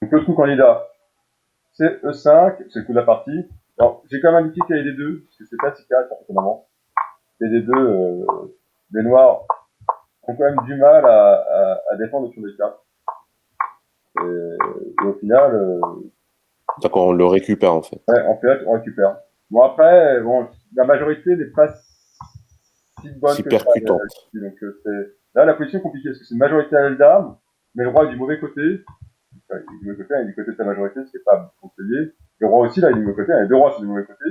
B: Donc, le coup candidat, c'est E5, c'est le coup de la partie. Alors, j'ai quand même indiqué qu'il y avait des deux, parce que c'est pas si carré, personnellement. Et les deux, les noirs ont quand même du mal à défendre sur les cartes. Et au final,
D: D'accord, on le récupère, en fait.
B: ouais, en fait, on récupère. Bon, après, bon, la majorité n'est pas si bonne
D: Si
B: que
D: percutante.
B: ça. Donc, là, la position est compliquée, parce que c'est une majorité à l'âme, mais le roi est du mauvais côté. Enfin, il est du mauvais côté, il est du côté de sa majorité, ce qui n'est pas conseillé. Le roi aussi, là, il est du mauvais côté, les deux rois sont du mauvais côté.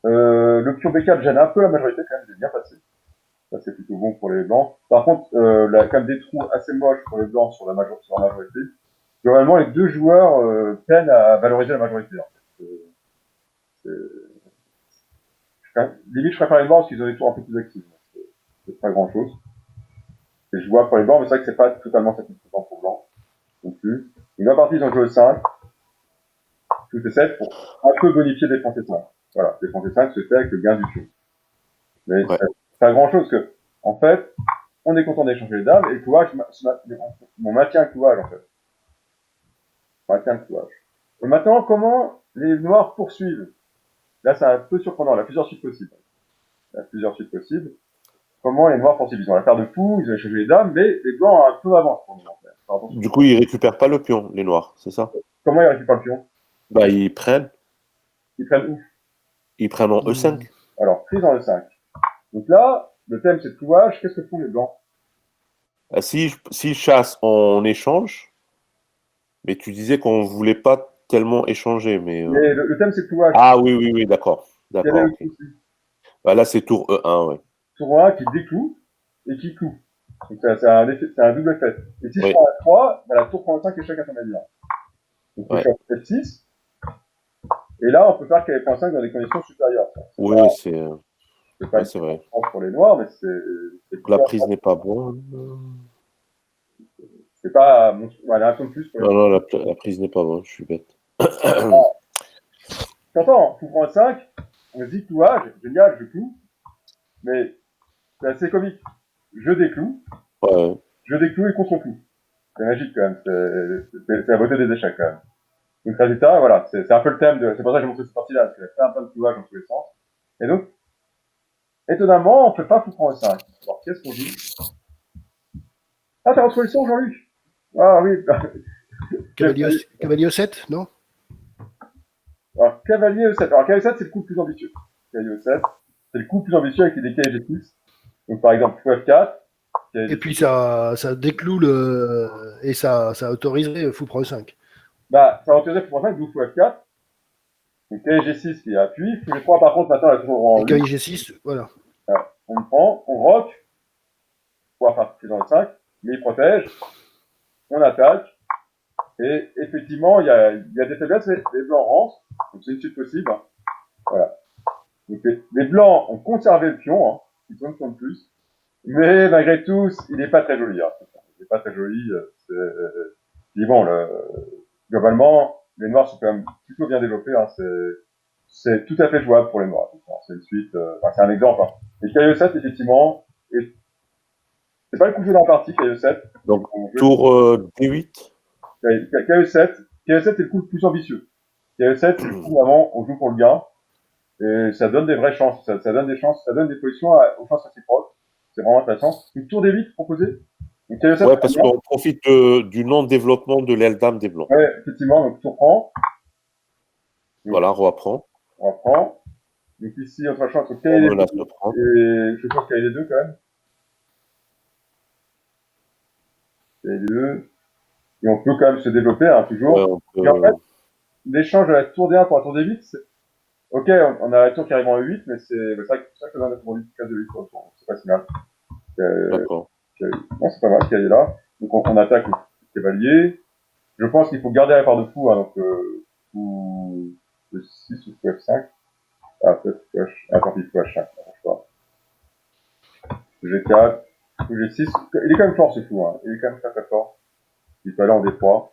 B: Le pion B4 gêne un peu la majorité, quand même, il est bien passé. Ça, c'est plutôt bon pour les blancs. Par contre, il y a quand même des trous assez moches pour les blancs sur la majorité. Globalement, les deux joueurs peinent à valoriser la majorité. En fait. Limite, je préfère les blancs parce qu'ils ont des tours un peu plus actifs. C'est pas grand chose. Et je vois pour les blancs, mais c'est vrai que c'est pas totalement satisfaisant pour blanc non plus. Une bonne partie, ils ont joué 5. Tout est 7 pour un peu bonifier défense 5. Voilà, défense 5 se fait avec le gain du pion. Mais
D: Ouais.
B: c'est pas grand chose que, en fait, on est content d'échanger les dames et le couage, on maintient le couage, en fait. On maintient le couage. Et maintenant, comment les noirs poursuivent? Là, c'est un peu surprenant. Il y a plusieurs suites possibles. Comment les noirs poursuivent? Ils ont la paire de fous, ils ont échangé les dames, mais les blancs ont un peu avance pour le moment.
D: Du coup, ils récupèrent pas le pion, les noirs, c'est ça?
B: Comment ils récupèrent le pion?
D: Bah, ils prennent
B: Ils prennent où?
D: en E5.
B: Alors, prise en E5. Donc là, le thème c'est le couage. Qu'est-ce que font les blancs?
D: Si je chasse en échange, mais tu disais qu'on voulait pas tellement échanger, mais.
B: Mais le thème c'est le couage.
D: Ah oui, d'accord.
B: Quel est
D: D'accord.
B: le
D: Ok.
B: souci?
D: Bah, là, c'est tour E1, ouais.
B: Tour 1 qui décloue et qui cloue. Donc c'est un double effet. Et si
D: Oui.
B: je prends la 3, bah, la tour prend 5 échecs intermédiaires. Donc
D: Ouais.
B: je fais F6. Et là, on peut faire qu'elle prend 5 dans des conditions supérieures.
D: Oui, c'est
B: pas
D: ouais,
B: une
D: c'est vrai.
B: chance pour les noirs, mais c'est
D: La prise n'est pas bonne.
B: c'est pas, voilà, un peu de plus pour les
D: Non, la prise n'est pas bonne, je suis bête.
B: T'entends, coup prend 5, on se dit clouage, génial, je cloue. Mais c'est assez comique. Je décloue,
D: Ouais.
B: et contre-cloue. C'est magique quand même, c'est la beauté des échecs quand même. Donc résultat, voilà, c'est un peu le thème c'est pour ça que j'ai montré cette partie-là, parce qu'il y a plein de clouages dans tous les sens. Et donc, étonnamment, on ne peut pas fou prendre 5. Alors, qu'est-ce qu'on dit? Ah, t'as retrouvé le son, Jean-Luc? Ah oui.
C: Cavalier E7, non?
B: Alors, cavalier E7. Alors, cavalier E7, c'est le coup le plus ambitieux. Cavalier E7. c'est le coup le plus ambitieux avec les décalés G6. Donc par exemple, fou F4.
C: Et puis ça décloue et ça autoriserait fou prend 5.
B: Bah, ça va autoriser fou prend 5, d'où fou F4. Donc G6 qui appuie. Fou G3, par contre, maintenant, elle est toujours en
C: Et
B: 8.
C: cavalier G6, voilà.
B: Voilà. On prend, on rock. Pour faire couper dans le 5. Mais il protège. On attaque. Et effectivement, il y a des faiblesses, les blancs rentrent. Donc c'est une suite possible. Hein. Voilà. Donc les blancs ont conservé le pion. Hein. Ils tournent de plus. Mais malgré tout, il n'est pas très joli. Hein. Il n'est pas très joli. Puis bon, globalement, les noirs sont quand même plutôt bien développés. Hein. C'est tout à fait jouable pour les noirs. C'est une suite. C'est un exemple. Hein. Et KE7, effectivement, c'est pas le coup de jeu dans la partie, KE7.
D: Donc, tour D8.
B: KE7, c'est le coup le plus ambitieux. KE7, c'est le coup vraiment, on joue pour le gain. Et ça donne des vraies chances. Ça donne des chances, ça donne des positions aux chances réciproques. C'est vraiment intéressant. Une tour D8 proposée. Donc, KE7,
D: ouais, parce qu'on profite du non-développement de l'aile dame des blancs.
B: Ouais, effectivement, donc tour prend. Donc,
D: voilà, roi prend.
B: On prend. Donc ici, on va choisir entre
D: On
B: KD2
D: menace de prendre.
B: et je pense KD2 quand même. KD2. Et on peut quand même se développer, hein, toujours.
D: Ouais, on peut...
B: Et en fait, l'échange de la tour D1 pour la tour D8, c'est... Ok, on a la tour qui arrive en E8, mais c'est ça que ça donne la tour D8, 4 de 8, c'est pas si mal.
D: D'accord.
B: Non, c'est pas mal, qu'il y ait là. Donc on attaque le cavalier. Je pense qu'il faut garder la part de fou, hein, donc fou le 6 ou fou F5. Ah, peut-être fou H... Ah, tant pis, fou H5, ça marche pas. G4, fou G6. Il est quand même fort ce fou, hein. Il est quand même très très fort. Il peut aller en D3.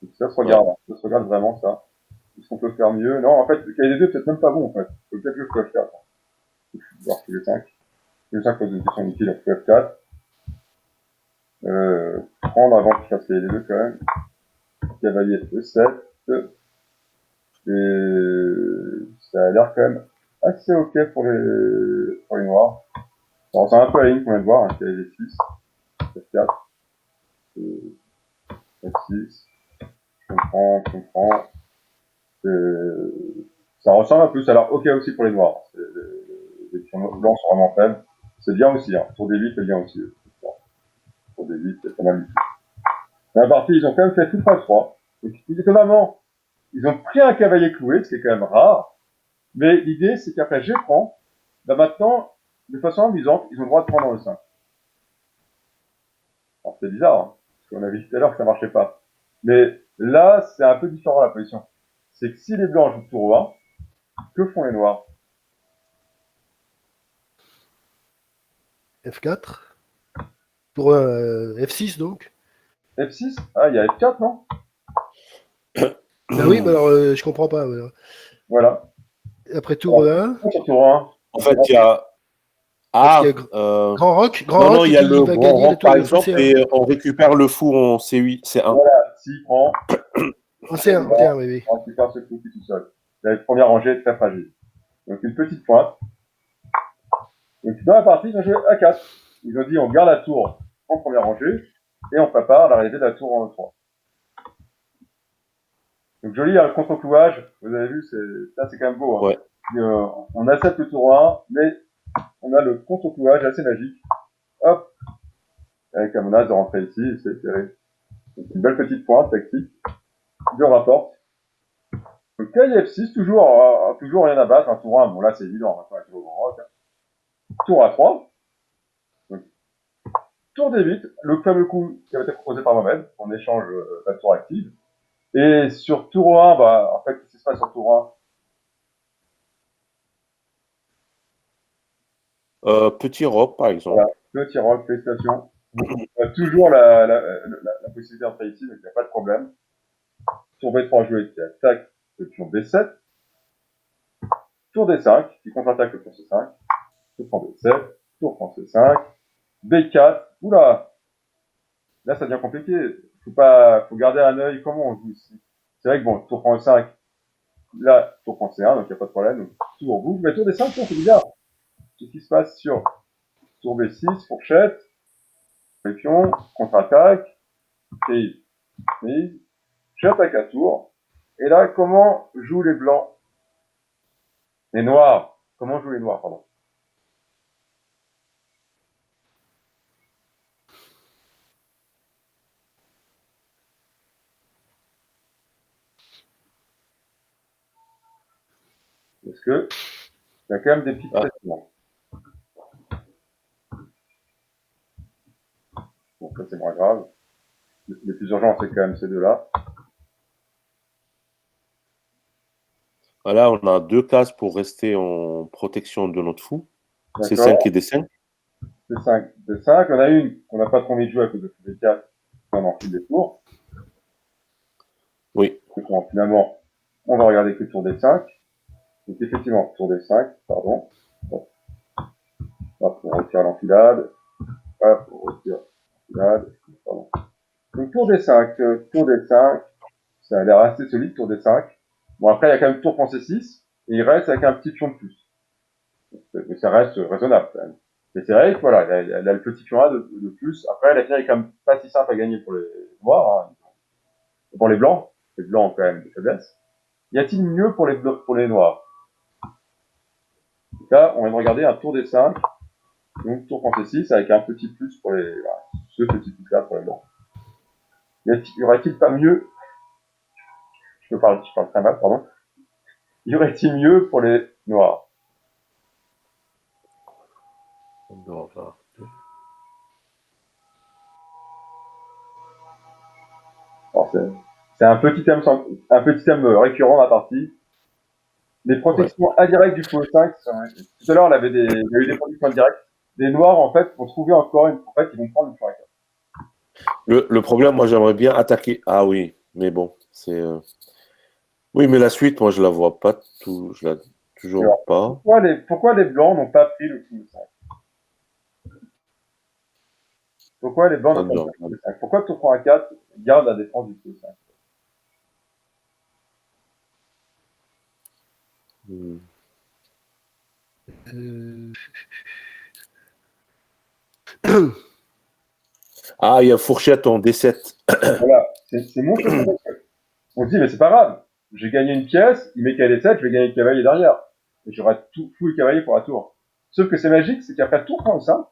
B: Donc ça se regarde, ouais. Ça se regarde vraiment ça. Est-ce qu'on peut faire mieux? Non, en fait, le KD2 peut-être même pas bon en fait. Faut peut-être que je peux F4. Je vais voir fou G5. Fou G5 pose une question inutile à fou F4. Prendre avant qu'il fasse KD2 quand même. Cavalier E7. Et ça a l'air quand même assez ok pour les noirs. Alors, c'est un peu la ligne qu'on vient de voir, hein, cavalier 6, F4, F6, je comprends. Ça ressemble un peu, ça a l'air ok aussi pour les noirs. Les pions blancs sont vraiment faibles. C'est bien aussi, hein. Tour des 8, c'est bien aussi. Tour des 8, c'est pas mal du tout. Dans la partie, ils ont quand même fait tout pas 3. Donc, étonnamment, ils ont pris un cavalier cloué, ce qui est quand même rare. Mais l'idée, c'est qu'après G prend, bah maintenant, de façon amusante, ils ont le droit de prendre dans le 5. Alors c'est bizarre, hein, parce qu'on a vu tout à l'heure que ça marchait pas. Mais là, c'est un peu différent la position. C'est que si les blancs jouent tour 1, que font les noirs?
C: F4. Pour F6 donc.
B: F6? Ah, il y a F4, non?
C: Ben oui, mais alors je comprends pas.
B: Voilà.
C: Après tour 1.
B: Sur tour 1.
D: En fait, il y a...
C: Ah, il y a Grand Rock.
D: Non, il y a
C: qui
D: le
C: va
D: grand
C: gagner
D: rock, par exemple, et on récupère le fou en C8, C1.
B: Voilà, s'il prend.
C: En C1, oui.
B: On récupère ce fou qui est tout seul. La première rangée est très fragile. Donc une petite pointe. Donc dans la partie, ils ont joué A4. Ils ont dit on garde la tour en première rangée et on prépare l'arrivée de la tour en E3. Donc joli le contre-clouage, vous avez vu, c'est quand même beau. Hein.
D: Ouais.
B: Et, on accepte le tour 1, mais on a le contre-clouage assez magique. Hop, avec la menace de rentrer ici, c'est une belle petite pointe tactique. Je rapporte. Donc KIF6, toujours rien à battre. Un tour 1, bon là c'est évident, hein, toujours grand rock. Hein. Tour A3. Donc, tour D8, le fameux coup qui avait été proposé par Mohamed, on échange la tour active. Et sur tour 1, bah, en fait, qu'est-ce qui se passe sur tour
D: 1 Petit rock, par exemple.
B: Voilà, petit rock, félicitations. On a toujours la possibilité d'entrer ici, donc il n'y a pas de problème. Tour B3 joué qui attaque le pion B7. Tour D5 qui contre-attaque le pion C5. Tour prend B7. Tour prend C5. B4. Oula! Là, ça devient compliqué. Faut garder un œil comment on joue ici. C'est vrai que bon, tour prend E5. Là, tour prend C1, donc il n'y a pas de problème. Donc, tour bouge. Mais tour D5, c'est bizarre. Qu'est-ce qui se passe sur tour B6, fourchette, les pions, contre-attaque, prise, j'attaque à tour. Et là, comment jouent les blancs? Les noirs. Comment jouent les noirs, pardon. Parce que il y a quand même des petites pressions. Bon, ça c'est moins grave. Le plus urgent, c'est quand même ces deux-là.
D: Voilà, on a 2 cases pour rester en protection de notre fou.
B: D'accord.
D: C5 et D5.
B: D5. D5. On a une qu'on n'a pas trop envie de jouer à cause de D4. On enfile des tours.
D: Oui.
B: Donc, finalement, on va regarder que tour D5. Donc effectivement, tour D5, pardon. Bon. Hop, on retire l'enfilade. Hop, on retire l'enfilade. Pardon. Donc tour D5, ça a l'air assez solide, tour D5. Bon, après, il y a quand même tour pensée 6, et il reste avec un petit pion de plus. Mais ça reste raisonnable, quand même. Mais c'est vrai que, voilà, il y a le petit pion A de plus. Après, la finale est quand même pas si simple à gagner pour les noirs, hein. Pour les blancs. Les blancs ont quand même des faiblesses. Y a-t-il mieux pour les noirs? Là, on vient de regarder un tour D5, donc tour pensée 6, avec un petit plus pour les, voilà, ce petit plus-là pour les blancs. Y aurait-il pas mieux, je parle très mal, pardon. Y aurait-il mieux pour les noirs? Alors, c'est un petit thème récurrent dans la partie. Les protections indirectes du fou 5, tout à l'heure, il y a eu des protections indirectes. Les noirs, en fait, vont trouver encore en fait, ils vont prendre le fou 4.
D: Le problème, moi, j'aimerais bien attaquer. Ah oui, mais bon, c'est. Oui, mais la suite, moi, je la vois pas je la toujours
B: Alors,
D: pas.
B: pourquoi les blancs n'ont pas pris le fou 5? Pourquoi les blancs n'ont pas pris le fou 5? Pourquoi tour prend 4 garde la défense du fou 5?
D: Ah, il y a fourchette en D7.
B: Voilà, c'est mon choix. On se dit, mais c'est pas grave. J'ai gagné une pièce, il met KD7, je vais gagner le cavalier derrière. Et j'aurai tout fou et cavalier pour la tour. Sauf que c'est magique, c'est qu'après tour 35,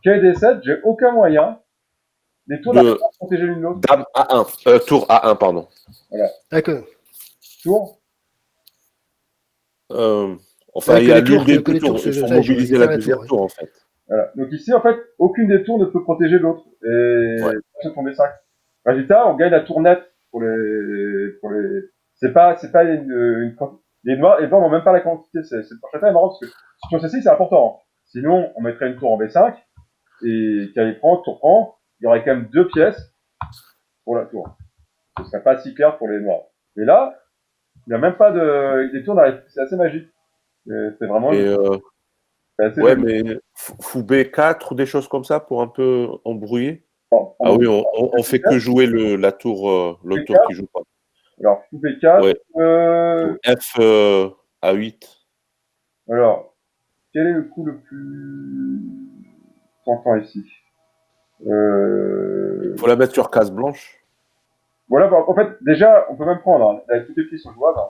B: KD7, j'ai aucun moyen. Les tours n'arrivent pas à protéger l'une l'autre.
D: Dame A1. Tour A1, pardon.
B: Voilà.
C: D'accord.
B: Tour.
D: Enfin, il y a l'une des
C: que
D: deux
C: les tours,
D: tours. Il faut
C: ça,
D: mobiliser
C: il
D: la
C: la
D: deuxième
C: tour,
D: tour, en fait.
B: Voilà. Donc ici, en fait, aucune des tours ne peut protéger l'autre. Et
D: Ouais.
B: c'est tombé 5. Résultat, on gagne la tour nette c'est pas les noirs, les blancs n'ont même pas la quantité. C'est marrant parce que sur ceci, c'est important. Sinon, on mettrait une tour en B5 et quand il prend, tour prend, il y aurait quand même 2 pièces pour la tour. Ce serait pas si clair pour les noirs. Mais là, il n'y a même pas les tours n'arrivent, c'est assez magique. C'est vraiment, c'est assez
D: Ouais,
B: joli.
D: mais fou B4 ou des choses comme ça pour un peu embrouiller.
B: Bon,
D: Ah oui, on fait que jouer la tour, le tour qui joue pas.
B: Alors, fou B4,
D: Ouais. F A8.
B: alors, quel est le coup le plus tentant ici?
D: Faut la mettre sur case blanche.
B: Voilà, bah, en fait, déjà, on peut même prendre, hein, avec toutes les pièces sont jouables, hein,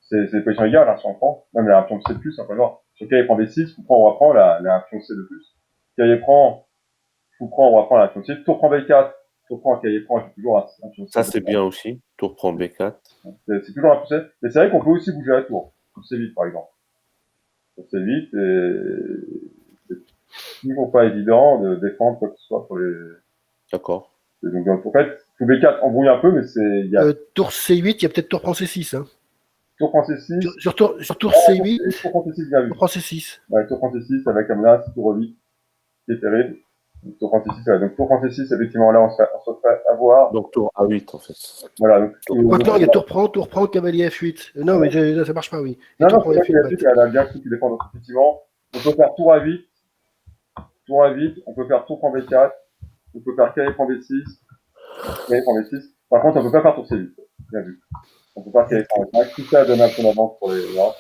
B: c'est des positions égales, hein, si on prend. Même la pion de C+, hein, pas voir. Sur lequel il prend B6, on va prendre la pion C de plus. Cahier prend, on va prendre la pion C. Tour prend B4, tour prend, cahier prend, j'ai toujours un pion C.
D: Ça, c'est bien aussi. Tour prend B4.
B: C'est toujours un pion C. Mais c'est vrai qu'on peut aussi bouger la tour. Tour C8, par exemple. Tour C8, et c'est toujours pas évident de défendre quoi que ce soit pour les.
D: D'accord.
B: Donc, en fait, tour B4 embrouille un peu, mais il y a.
C: Tour C8, il y a peut-être tour prend C6. Hein.
B: Tour prend C6.
C: Sur tour C8,
B: Tour prend C6, bien vu.
C: tour prend C6.
B: Ouais, tour prend C6 avec un menace, tour 8, qui est terrible. Donc, tour prend C6, ouais. Donc, tour prend C6, effectivement, là, on se fait avoir.
D: Donc tour A8, en fait.
B: Voilà. Donc,
C: Quoi que non, il y a tour prend, cavalier F8. Non, mais ça marche pas, oui. Et
B: non,
C: tour
B: non,
C: prend
B: c'est vrai qu'il y a
C: F8,
B: des trucs, elle a bien cru qu'il défend. Donc, effectivement, on peut faire tour A8, on peut faire tour prend B4, on peut faire cavalier prend B6, cavalier prend B6. Par contre, on peut pas faire tour C8. Bien vu. On peut pas cavalier prend B5. Tout ça donne un peu d'avance pour les noirs.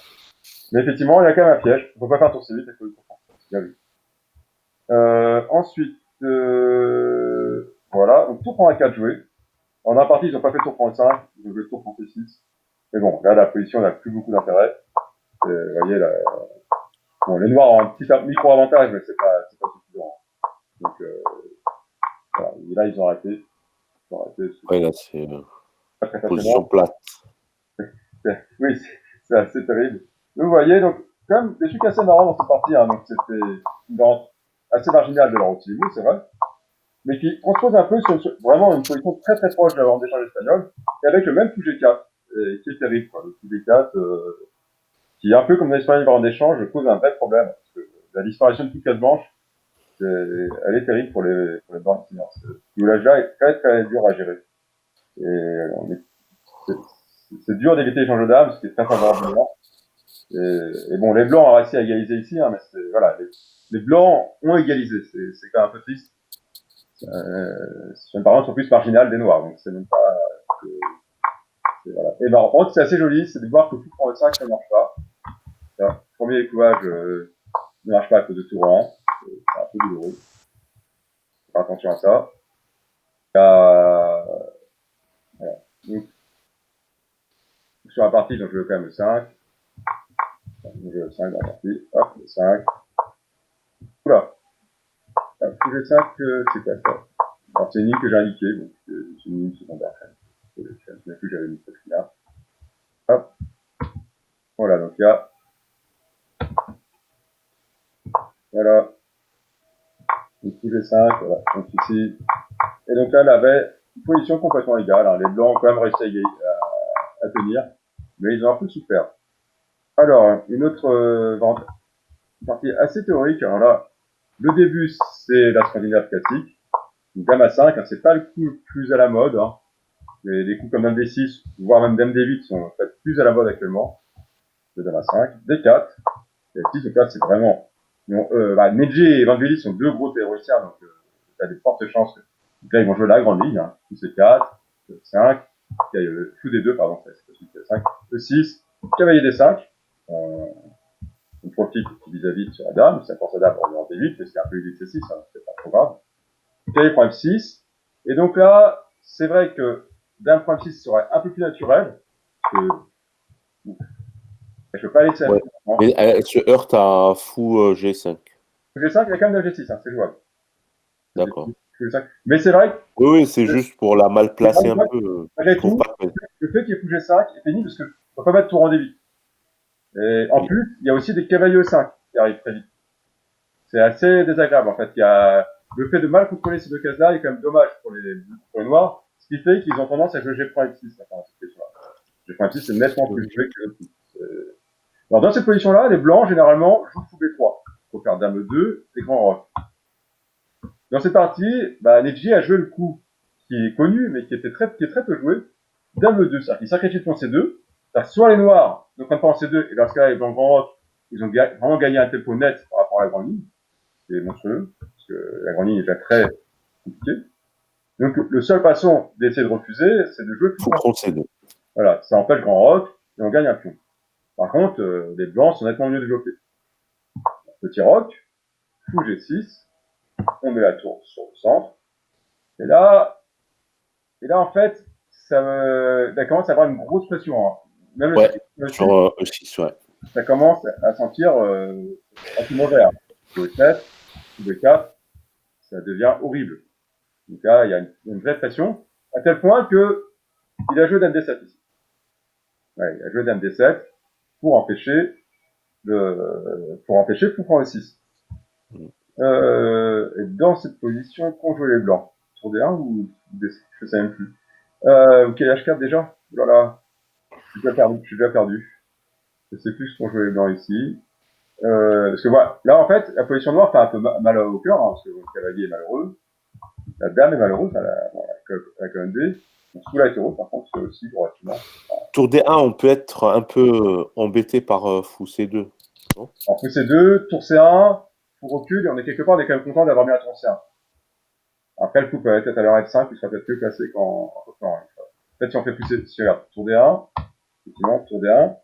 B: Mais effectivement, il y a quand même un piège. On peut pas faire tour C8 avec le tour prend. Bien vu. Ensuite, voilà. Donc, tour prend A4 joué. En un parti, ils ont pas fait tour prend 5, ils ont joué tour prend C6. Mais bon, là, la position n'a plus beaucoup d'intérêt. Vous voyez, là, bon, les noirs ont un petit micro-avantage, mais c'est pas suffisant. Donc, voilà. Et là, ils ont arrêté.
D: Ouais, là, c'est
B: Pas très
D: position
B: facilement.
D: plate.
B: Oui, c'est assez terrible. Donc, vous voyez, donc, quand même, des trucs assez marrants dans cette partie, hein. Donc, c'était une variante assez marginale de leur outil, c'est vrai, mais qui transpose un peu sur vraiment une position très très proche de la bande d'échange espagnole, et avec le même coup G4, et qui est terrible, quoi. Le coup G4, qui est un peu comme l'Espagne bande d'échange, cause un vrai problème, parce que la disparition de toute case blanche, elle est terrible pour les bandes finances. Ce là est très très dur à gérer. Et c'est dur d'éviter les changements d'âme, ce qui est très favorable. Et bon, les blancs ont réussi à égaliser ici, hein, mais voilà, les blancs ont égalisé, c'est quand même un peu triste. Par exemple, sont plus marginales des noirs, donc c'est même pas. Voilà. Et par contre, c'est assez joli, c'est de voir que tout prend le 5, ça ne marche pas. Le premier écouvage ne marche pas à cause de tour 1, c'est un peu douloureux. Faire attention à ça. Voilà. Donc, sur la partie, donc je veux quand même le 5. Je veux le 5 dans la partie. Hop, le 5. Oula. Le 5, c'est quoi ça? Alors, c'est une ligne que j'ai indiquée, donc c'est une ligne secondaire. Je ne sais plus que j'avais mis cette là. Hop. Voilà, donc il y a. Voilà. Donc G5, voilà. Donc ici. Et donc là, elle avait une position complètement égale. Hein. Les blancs ont quand même réussi à tenir, mais ils ont un peu souffert. Alors, une autre partie assez théorique. Alors là, le début, c'est la scandinave classique. Donc dame à 5, hein, c'est pas le coup le plus à la mode. Hein. Les coups comme dame D6, voire même dame D8 sont en fait plus à la mode actuellement. Le dame à 5, D4, et 6, donc là c'est vraiment. Neji et Vangelis sont deux gros théoriciens, donc t'as des fortes chances que. Donc là ils vont jouer la grande ligne, hein. C4, E5, fou des deux, pardon, c'est E5, E6, cavalier D5, on profite vis-à-vis sur la dame, ça force la dame pour orienter vite, mais c'est un peu excessif, hein, c'est pas trop grave. Cavalier prime 6, et donc là, c'est vrai que dame prime 6 serait un peu plus naturel, parce que je peux pas laisser
D: ouais. Mais elle se heurte à fou G5.
B: G5, il y a quand même la G6, hein, c'est jouable.
D: D'accord.
B: Mais c'est vrai que
D: Oui, c'est juste pour la mal placer un peu. Je trouve pas que...
B: le fait qu'il y ait fou G5 est pénible parce qu'on ne peut pas mettre tout en débit. Et en plus, il y a aussi des cavaliers E5 qui arrivent très vite. C'est assez désagréable en fait. Il y a le fait de mal contrôler ces deux cases-là est quand même dommage pour les noirs, ce qui fait qu'ils ont tendance à jouer G prime 6 dans cette question-là. G prime 6 c'est nettement plus joué que le Alors dans cette position-là, les blancs généralement jouent fou B3. Il faut faire dame E2 et grand roc. Dans cette partie, Neji a joué le coup qui est connu, mais qui est très peu joué, dame E2, c'est-à-dire qu'il sacrifie son C2, soit les noirs ne prennent pas en C2, et dans ce cas-là, les blancs grand roc, ils ont vraiment gagné un tempo net par rapport à la grande ligne, c'est monstrueux, parce que la grande ligne est déjà très compliquée. Donc le seul façon d'essayer de refuser, c'est de jouer
D: fou prend C2.
B: Voilà, ça empêche grand roc, et on gagne un pion. Par contre, les blancs sont nettement mieux développés. Petit roc, fou G6, on met la tour sur le centre, et là, en fait, ça commence à avoir une grosse pression. Hein. Même
D: sur E6, ouais.
B: Ça commence à sentir un peu mauvais. E7, E4, ça devient horrible. Donc là, il y a une vraie pression, à tel point que il a joué dame D7 ici. Ouais, il a joué dame D7 pour empêcher fou prend E6. Et dans cette position, qu'on joue les blancs. Sur D1 ou D7, je sais même plus. Ok, H4 déjà. Voilà. Je suis déjà perdu. Je sais plus ce qu'on jouait les blancs ici. Parce que voilà, là en fait, la position noire fait un peu mal au cœur, hein, parce que le cavalier est malheureux, la dame est malheureuse, la colonne B. Donc sous la hétéro, par contre, c'est aussi relativement.
D: Tour D1, on peut être un peu embêté par fou C2. Non
B: Alors fou C2, tour C1, fou recul, et on est quelque part, on est quand même content d'avoir mis un tour C1. Après, le coup peut être à l'heure F5, il sera peut-être mieux placé qu'en en fait, si on fait plus si regarde, tour D1, effectivement, tour D1,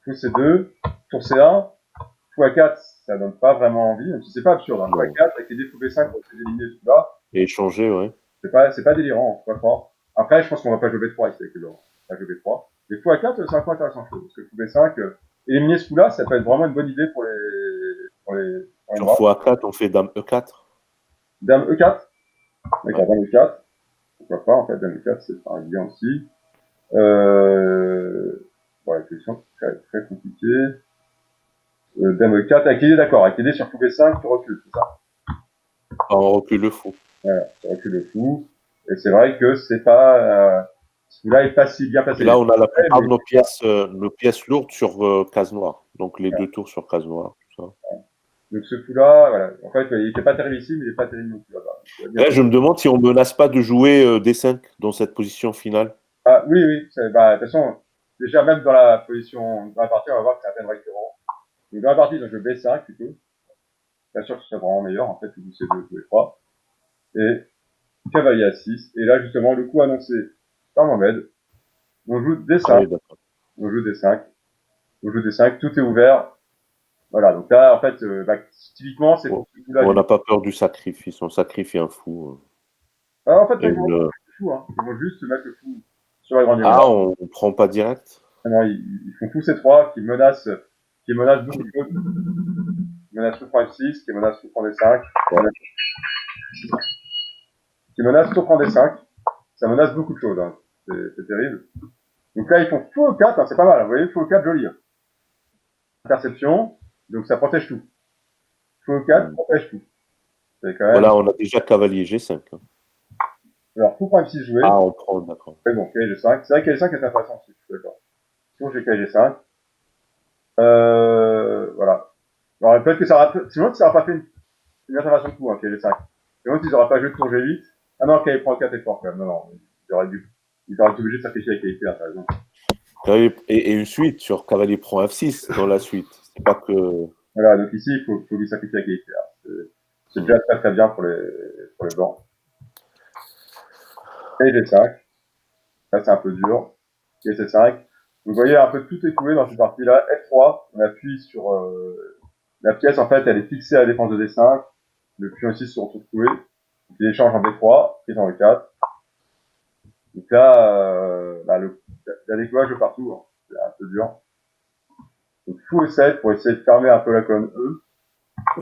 B: fou C2, tour C1, fou A4, ça donne pas vraiment envie, même si c'est pas absurde, hein. Fou A4, avec les dés fou B5 pour essayer d'éliminer tout là.
D: Et échanger, ouais.
B: C'est pas délirant, c'est pas fort. Après, je pense qu'on va pas jouer B3 ici avec les blancs. On va jouer B3. Les fou A4, c'est un peu intéressant, je trouve, parce que fou B5, éliminer ce coup-là, ça peut être vraiment une bonne idée pour les
D: Sur fou A4, on fait dame E4.
B: Dame E4. D'accord, dame E4. Pourquoi pas, en fait, dame E4, c'est pas bien aussi. Ouais, question très, très compliquée. Dame 4, avec l'idée, d'accord. Avec l'idée sur fou B5, tu recules, c'est ça.
D: On recule le fou.
B: Voilà, tu recules le fou. Et c'est vrai que c'est pas, celui-là est pas si bien placé.
D: Et là, on a la plupart
B: mais-
D: de nos pièces lourdes sur case noire. Donc les 2 tours sur case noire. Tout ça.
B: Donc ce coup-là, voilà. En fait, il était pas terrible ici, mais il est pas terrible non plus là-bas.
D: Là, je me demande si on menace pas de jouer D5 dans cette position finale.
B: Ah, oui, oui. Bah, de toute façon, déjà, même dans la position, dans la partie, on va voir que c'est à peine récurrent. Donc, dans la partie, donc, je B5 plutôt. Bien sûr que ce serait vraiment meilleur, en fait, vu ces deux, tous les trois. Et cavalier à 6. Et là, justement, le coup annoncé par Mohamed. On joue D5.
D: Ah oui, d'accord.
B: On joue D5. On joue D5. Tout est ouvert. Voilà. Donc là, en fait, bah, typiquement, c'est
D: Bon.
B: ce coup-là.
D: On n'a pas peur du sacrifice. On sacrifie un fou.
B: Ah, en fait,
D: Et
B: ils vont
D: une...
B: mettre le fou, hein. Ils vont juste mettre le fou sur la grande
D: Ah,
B: diagonale.
D: on prend pas direct.
B: Non, ils font tous ces trois qui menacent beaucoup de choses. Qui menacent tout prend F6, qui menacent tout prend D5.
D: Ouais.
B: Qui menace tout prend D5. Ça menace beaucoup de choses, hein. C'est terrible. Donc là, ils font fou E4, hein, c'est pas mal. Vous voyez, fou E4, joli. Hein. Interception, donc ça protège tout. Fou E4 protège tout. C'est quand même.
D: Voilà, on a déjà cavalier G5. Hein.
B: Alors, fou prend F6 joué.
D: Ah, on prend, d'accord.
B: Ouais, bon, cavalier G5. C'est vrai que G5 est intéressant aussi, je suis d'accord. Sinon, j'ai cavalier G5. Voilà. Alors, peut-être que ça aura, sinon, ça aura pas fait une intervention de coup, hein, cavalier G5. Sinon, ils auraient pas joué de tour G8. Ah non, cavalier prend 4 est fort, quand même. Non, non. Ils auraient été obligés de sacrifier la qualité, là, par exemple.
D: Et une suite sur cavalier prend F6 dans la suite. C'est pas que.
B: Voilà, donc ici, il faut lui sacrifier la qualité, là. C'est déjà très très bien pour les blancs. Et G5. Là, c'est un peu dur. Et C5. Vous voyez un peu tout est couvé dans cette partie-là. F3, on appuie sur la pièce, en fait, elle est fixée à la défense de D5. Le pion ici se retrouve couvé. Donc, il échange en B3, prise en E4. Donc là, bah, il y a des couages de partout. Hein. C'est un peu dur. Donc fou E7 pour essayer de fermer un peu la colonne E.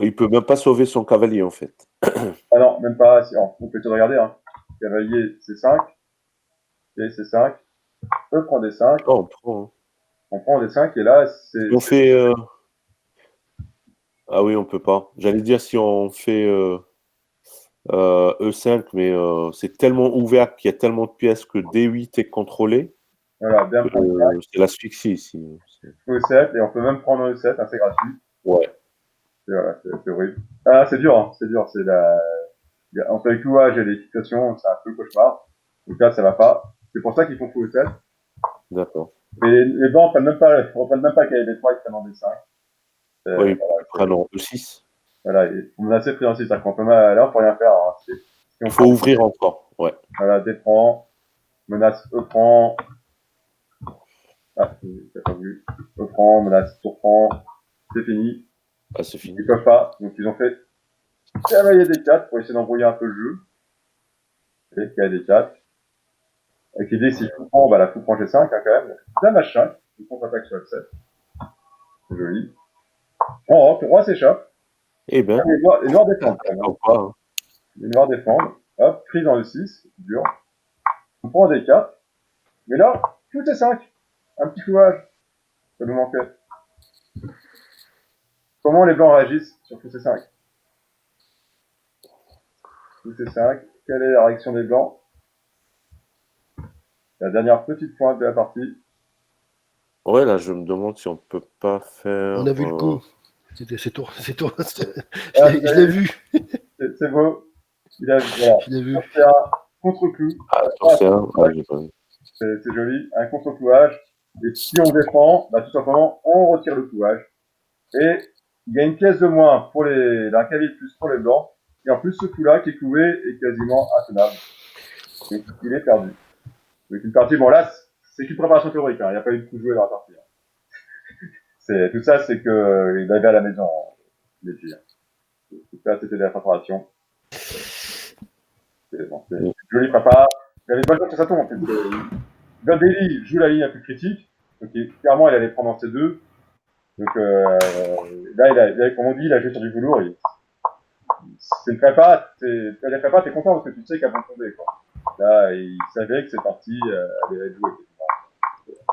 D: Il peut même pas sauver son cavalier, en fait.
B: Ah non, même pas. On peut te regarder. Hein. Cavalier C5. Et C5. E prend D5.
D: Oh, on prend. Hein.
B: On prend D5 et là, c'est.
D: On fait. Ah oui, on peut pas. J'allais dire si on fait E5, mais c'est tellement ouvert qu'il y a tellement de pièces que D8 est contrôlé.
B: Voilà, bien
D: Que,
B: prendre
D: c'est l'asphyxie ici.
B: E7 et on peut même prendre E7, hein, c'est gratuit.
D: Ouais.
B: Et voilà, c'est horrible. Ah, c'est dur, hein, c'est dur. C'est entre les clouages et les fixations, c'est un peu cauchemar. Donc là, ça va pas. C'est pour ça qu'ils font fou E7.
D: D'accord.
B: Et les blancs reprennent même pas qu'il y ait des 3 ils prennent en D5.
D: Oui, ils
B: Voilà,
D: prennent en E6.
B: voilà, et on a assez pris en 6, là, on peut rien faire. Hein, si
D: Il faut ouvrir encore. Ouais.
B: Voilà, D prend, menace E prend. Ah, t'as pas vu. E prend, menace tour prend. C'est fini.
D: Ah, c'est fini.
B: Ils peuvent pas. Donc ils ont fait cavalier D4 pour essayer d'embrouiller un peu le jeu. Et cavalier D4. Avec l'idée, si fou prend, bah la fou prend G5, hein, quand même. Dame H5. Ils contre-attaque sur F7. C'est joli. Oh, le roi s'échappe.
D: Eh ben,
B: Les noirs défendent, quand même. Hein.
D: pas, hein.
B: Les noirs défendent. Hop, prise dans le 6. Dur. On prend D4. Mais là, fou C5. Un petit clouage. Ça nous manquait. Comment les blancs réagissent sur fou C5? Fou C5. Quelle est la réaction des blancs? La dernière petite pointe de la partie.
D: Ouais, là, je me demande si on peut pas faire.
C: On a vu le coup. C'est tour.
B: Ah,
C: Je l'ai vu.
B: c'est beau. Voilà.
C: Je l'ai vu.
B: C'est un contre-clou.
D: Attends, c'est un. Ah, j'ai pas vu.
B: C'est joli. Un contre-clouage. Et si on défend, bah, tout simplement, on retire le clouage. Et il y a une pièce de moins pour un cavalier de plus pour les blancs. Et en plus, ce coup-là qui est cloué est quasiment intenable. Donc, il est perdu. Donc, une partie, bon là, c'est qu'une préparation théorique. Hein. Il n'y a pas eu de coup joué dans la partie. Hein. Tout ça, c'est que il avait à la maison, les filles. Tout ça, c'était de la préparation. C'est joli prépa. Il avait pas le temps que ça tombe, en fait. Gandeli joue la ligne la plus critique. Donc, clairement, il allait prendre en C2. Donc, là, comme on dit, il a joué sur du velours. C'est une prépa, les prépas, t'es content parce que tu sais qu'elles vont tomber, quoi. Là, il savait que cette partie, allait être jouée.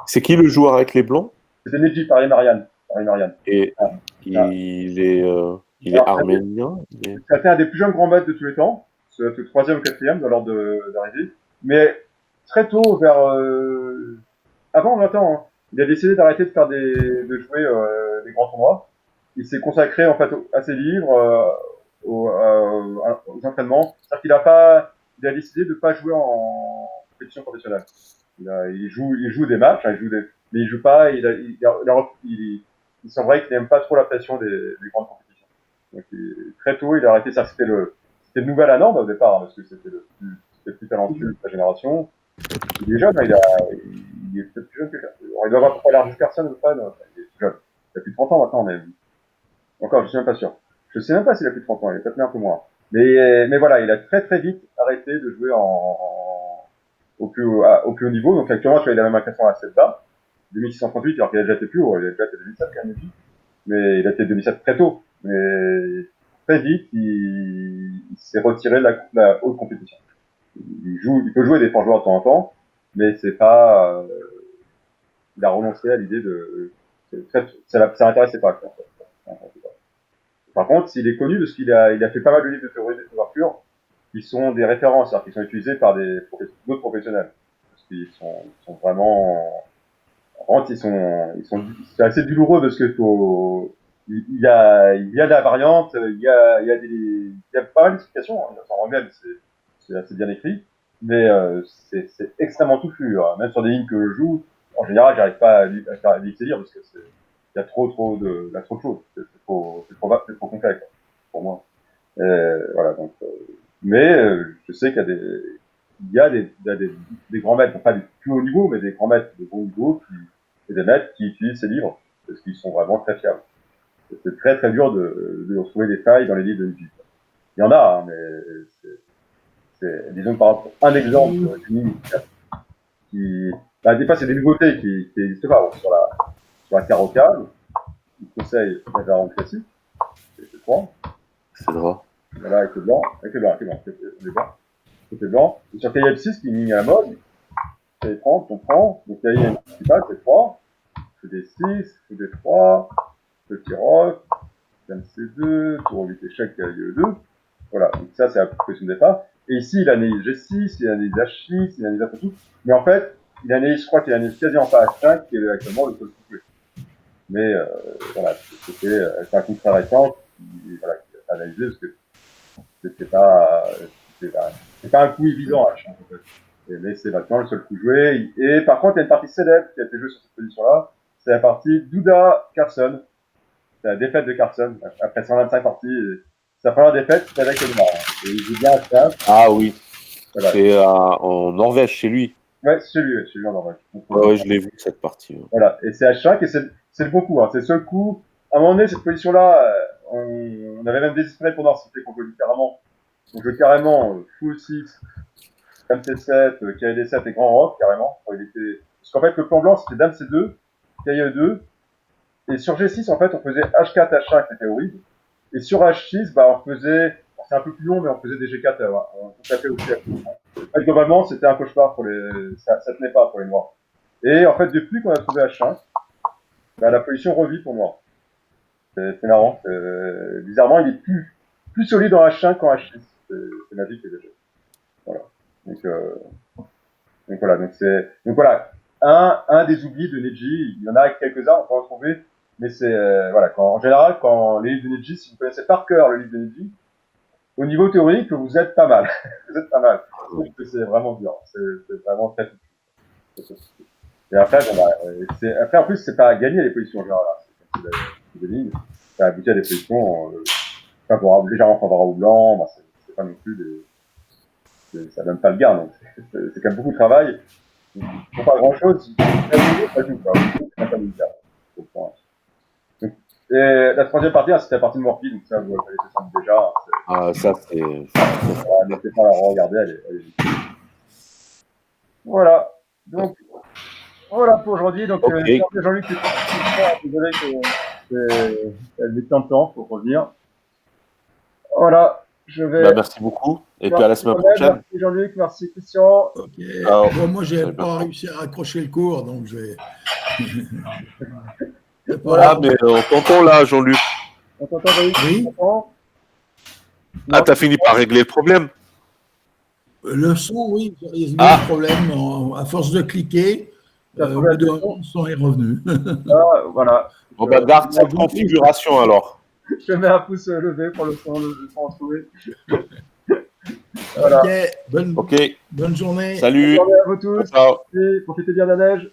D: C'est qui le joueur avec les blancs?
B: C'était Neji, Paris Marianne. Paris Marianne.
D: Et
B: Ah.
D: il est
B: Alors,
D: arménien.
B: ça fait un des plus jeunes grands maîtres de tous les temps. C'est le 3e ou 4e dans l'ordre d'arrivée. Mais très tôt, vers avant 20 ans, hein, il a décidé d'arrêter de jouer les grands tournois. Il s'est consacré en fait à ses livres, aux entraînements. C'est-à-dire il a décidé de ne pas jouer en compétition professionnelle. Il joue des matchs, hein, mais il joue pas. Il semblerait qu'il n'aime pas trop la pression des grandes compétitions. Donc très tôt, il a arrêté ça. C'était le nouvel à Nord au départ, hein, parce que c'était le plus talentueux de sa génération. Il est jeune, hein, il est peut-être plus jeune que ça. Il doit avoir l'âge de personne, pas, non, il est jeune. Il a plus de 30 ans maintenant, mais encore, je suis même pas sûr. Je sais même pas s'il a plus de 30 ans, il est peut-être un peu moins. Mais voilà, il a très très vite arrêté de jouer au plus haut niveau. Donc actuellement, tu vois, il a même un classement assez bas, 2638, alors qu'il a déjà été plus haut, il a déjà été 2007 quand même. Mais il a été 2007 très tôt. Mais très vite, il s'est retiré de la haute compétition. Il peut jouer des forts joueurs de temps en temps, mais c'est pas, il a renoncé à l'idée ça l'intéressait pas, quoi, en fait. Par contre, il est connu parce qu'il a fait pas mal de livres de théorie des couvertures qui sont des références, c'est-à-dire qui sont utilisés par d'autres professionnels. Parce qu'ils sont vraiment, c'est assez douloureux parce que il y a de la variante, il y a pas mal d'explications, hein, en anglais, c'est assez bien écrit, mais c'est extrêmement touffu, hein. Même sur des lignes que je joue, en général, j'arrive pas à lire parce que il y a trop de choses, c'est trop complet, quoi, pour moi. Voilà, donc, mais je sais qu'il y a des grands maîtres, pas du plus haut niveau, mais des grands maîtres de bon niveau et des maîtres qui utilisent ces livres parce qu'ils sont vraiment très fiables. C'est très très dur de retrouver des failles dans les livres de Nietzsche. Il y en a, hein, mais disons par exemple, un exemple des fois c'est des nouveautés qui n'existent pas. Bon, sur la carocade, il conseille la variante classique, c'est 3.
D: C'est drôle.
B: Voilà, avec le blanc, côté blanc. Et sur KF6, qui est une ligne à la mode, c'est 30, on prend, donc là, il y a une principale, c'est 3, c'est des 6, c'est des 3, petit rock, dame C2, tour 8 échec, KE2. Voilà, donc ça, c'est la position de départ. Et ici, il analyse G6, il analyse H6, il analyse un peu tout. Mais en fait, je crois qu'il analyse quasiment pas H5, qui est actuellement le seul couplet. Mais, voilà, c'est un coup très récent, voilà, qui a analysé, parce que c'est pas un coup évident H, en fait. Mais c'est maintenant le seul coup joué. Et par contre, il y a une partie célèbre qui a été jouée sur cette position-là. C'est la partie Douda-Carlson. C'est la défaite de Carlson. Après 125 parties, sa première défaite, c'était avec le noir. Et il joue bien à ça.
D: Ah oui.
B: Voilà.
D: C'est en Norvège, chez lui.
B: Ouais, c'est celui en Norvège.
D: Ouais, je l'ai vu, cette partie. Ouais.
B: Voilà. Et c'est H5 et c'est le bon coup, hein. C'est le seul coup. À un moment donné, cette position-là, on avait même désespéré pour Noir, c'était qu'on joue carrément. On joue carrément full 6, Dame C7, KD7 et Grand Rock, carrément. Parce qu'en fait, le plan blanc, c'était Dame C2, KE2. Et sur G6, en fait, on faisait H4, H5, c'était horrible. Et sur H6, bah, c'est un peu plus long, mais on faisait des G4, on tapait aussi H5. Globalement, c'était un cauchemar ça tenait pas pour les noirs. Et en fait, depuis qu'on a trouvé H5, bah, la position revit pour noir. C'est marrant. Bizarrement, il est plus solide en H5 qu'en H6. C'est magique, les jeux. Voilà. Donc voilà. Un des oublis de Neji, il y en a quelques-uns, on peut en trouver, mais c'est, voilà, en général, quand les livres de Neji, si vous connaissez par cœur le livre de Neji, au niveau théorique, vous êtes pas mal. Vous êtes pas mal. Parce que c'est vraiment dur. C'est vraiment très difficile. Et après, après, en plus, c'est pas à gagner les positions, en général. C'est des lignes. Ça aboutit à des positions, légèrement favorables au blanc, bah, c'est pas non plus ça donne pas le gain, donc c'est quand même beaucoup de travail. Pour pas grand chose, pas tout, quoi. Et la troisième partie, c'était la partie de Morphy, donc ça, vous la connaissez sans doute déjà.
D: Ah, ça, c'est.
B: N'hésitez pas à la regarder, elle est... Voilà. Donc, voilà pour aujourd'hui. Donc,
D: Okay.
B: Jean-Luc, désolé qu'elle met tant de temps pour revenir. Voilà. Je vais.
D: Bah, merci beaucoup. Et puis à la semaine prochaine.
B: Merci Jean-Luc, merci Christian.
A: Ok.
D: Alors,
A: Bon, moi, j'ai
D: c'est
A: pas
D: pas
A: réussi à accrocher le cours, donc je vais. C'est pas
B: Voilà.
D: Ah, mais on t'entend là, Jean-Luc.
B: On t'entend, Jean-Luc?
A: Oui.
D: Ah, t'as fini par régler le problème.
A: Le son, oui, j'ai résolu
D: Ah.
A: le problème à force de cliquer.
B: T'as
A: Au
B: trouvé
A: bout d'un
B: la
A: moment, le son est revenu.
B: Ah, voilà.
D: Bon, bah, garde cette configuration alors.
B: Je mets un pouce levé pour le son retrouver. Voilà.
A: Ok, bonne
D: Ok,
A: journée.
D: salut.
B: Bonne journée à vous tous.
D: Ciao.
B: Et profitez bien de la neige.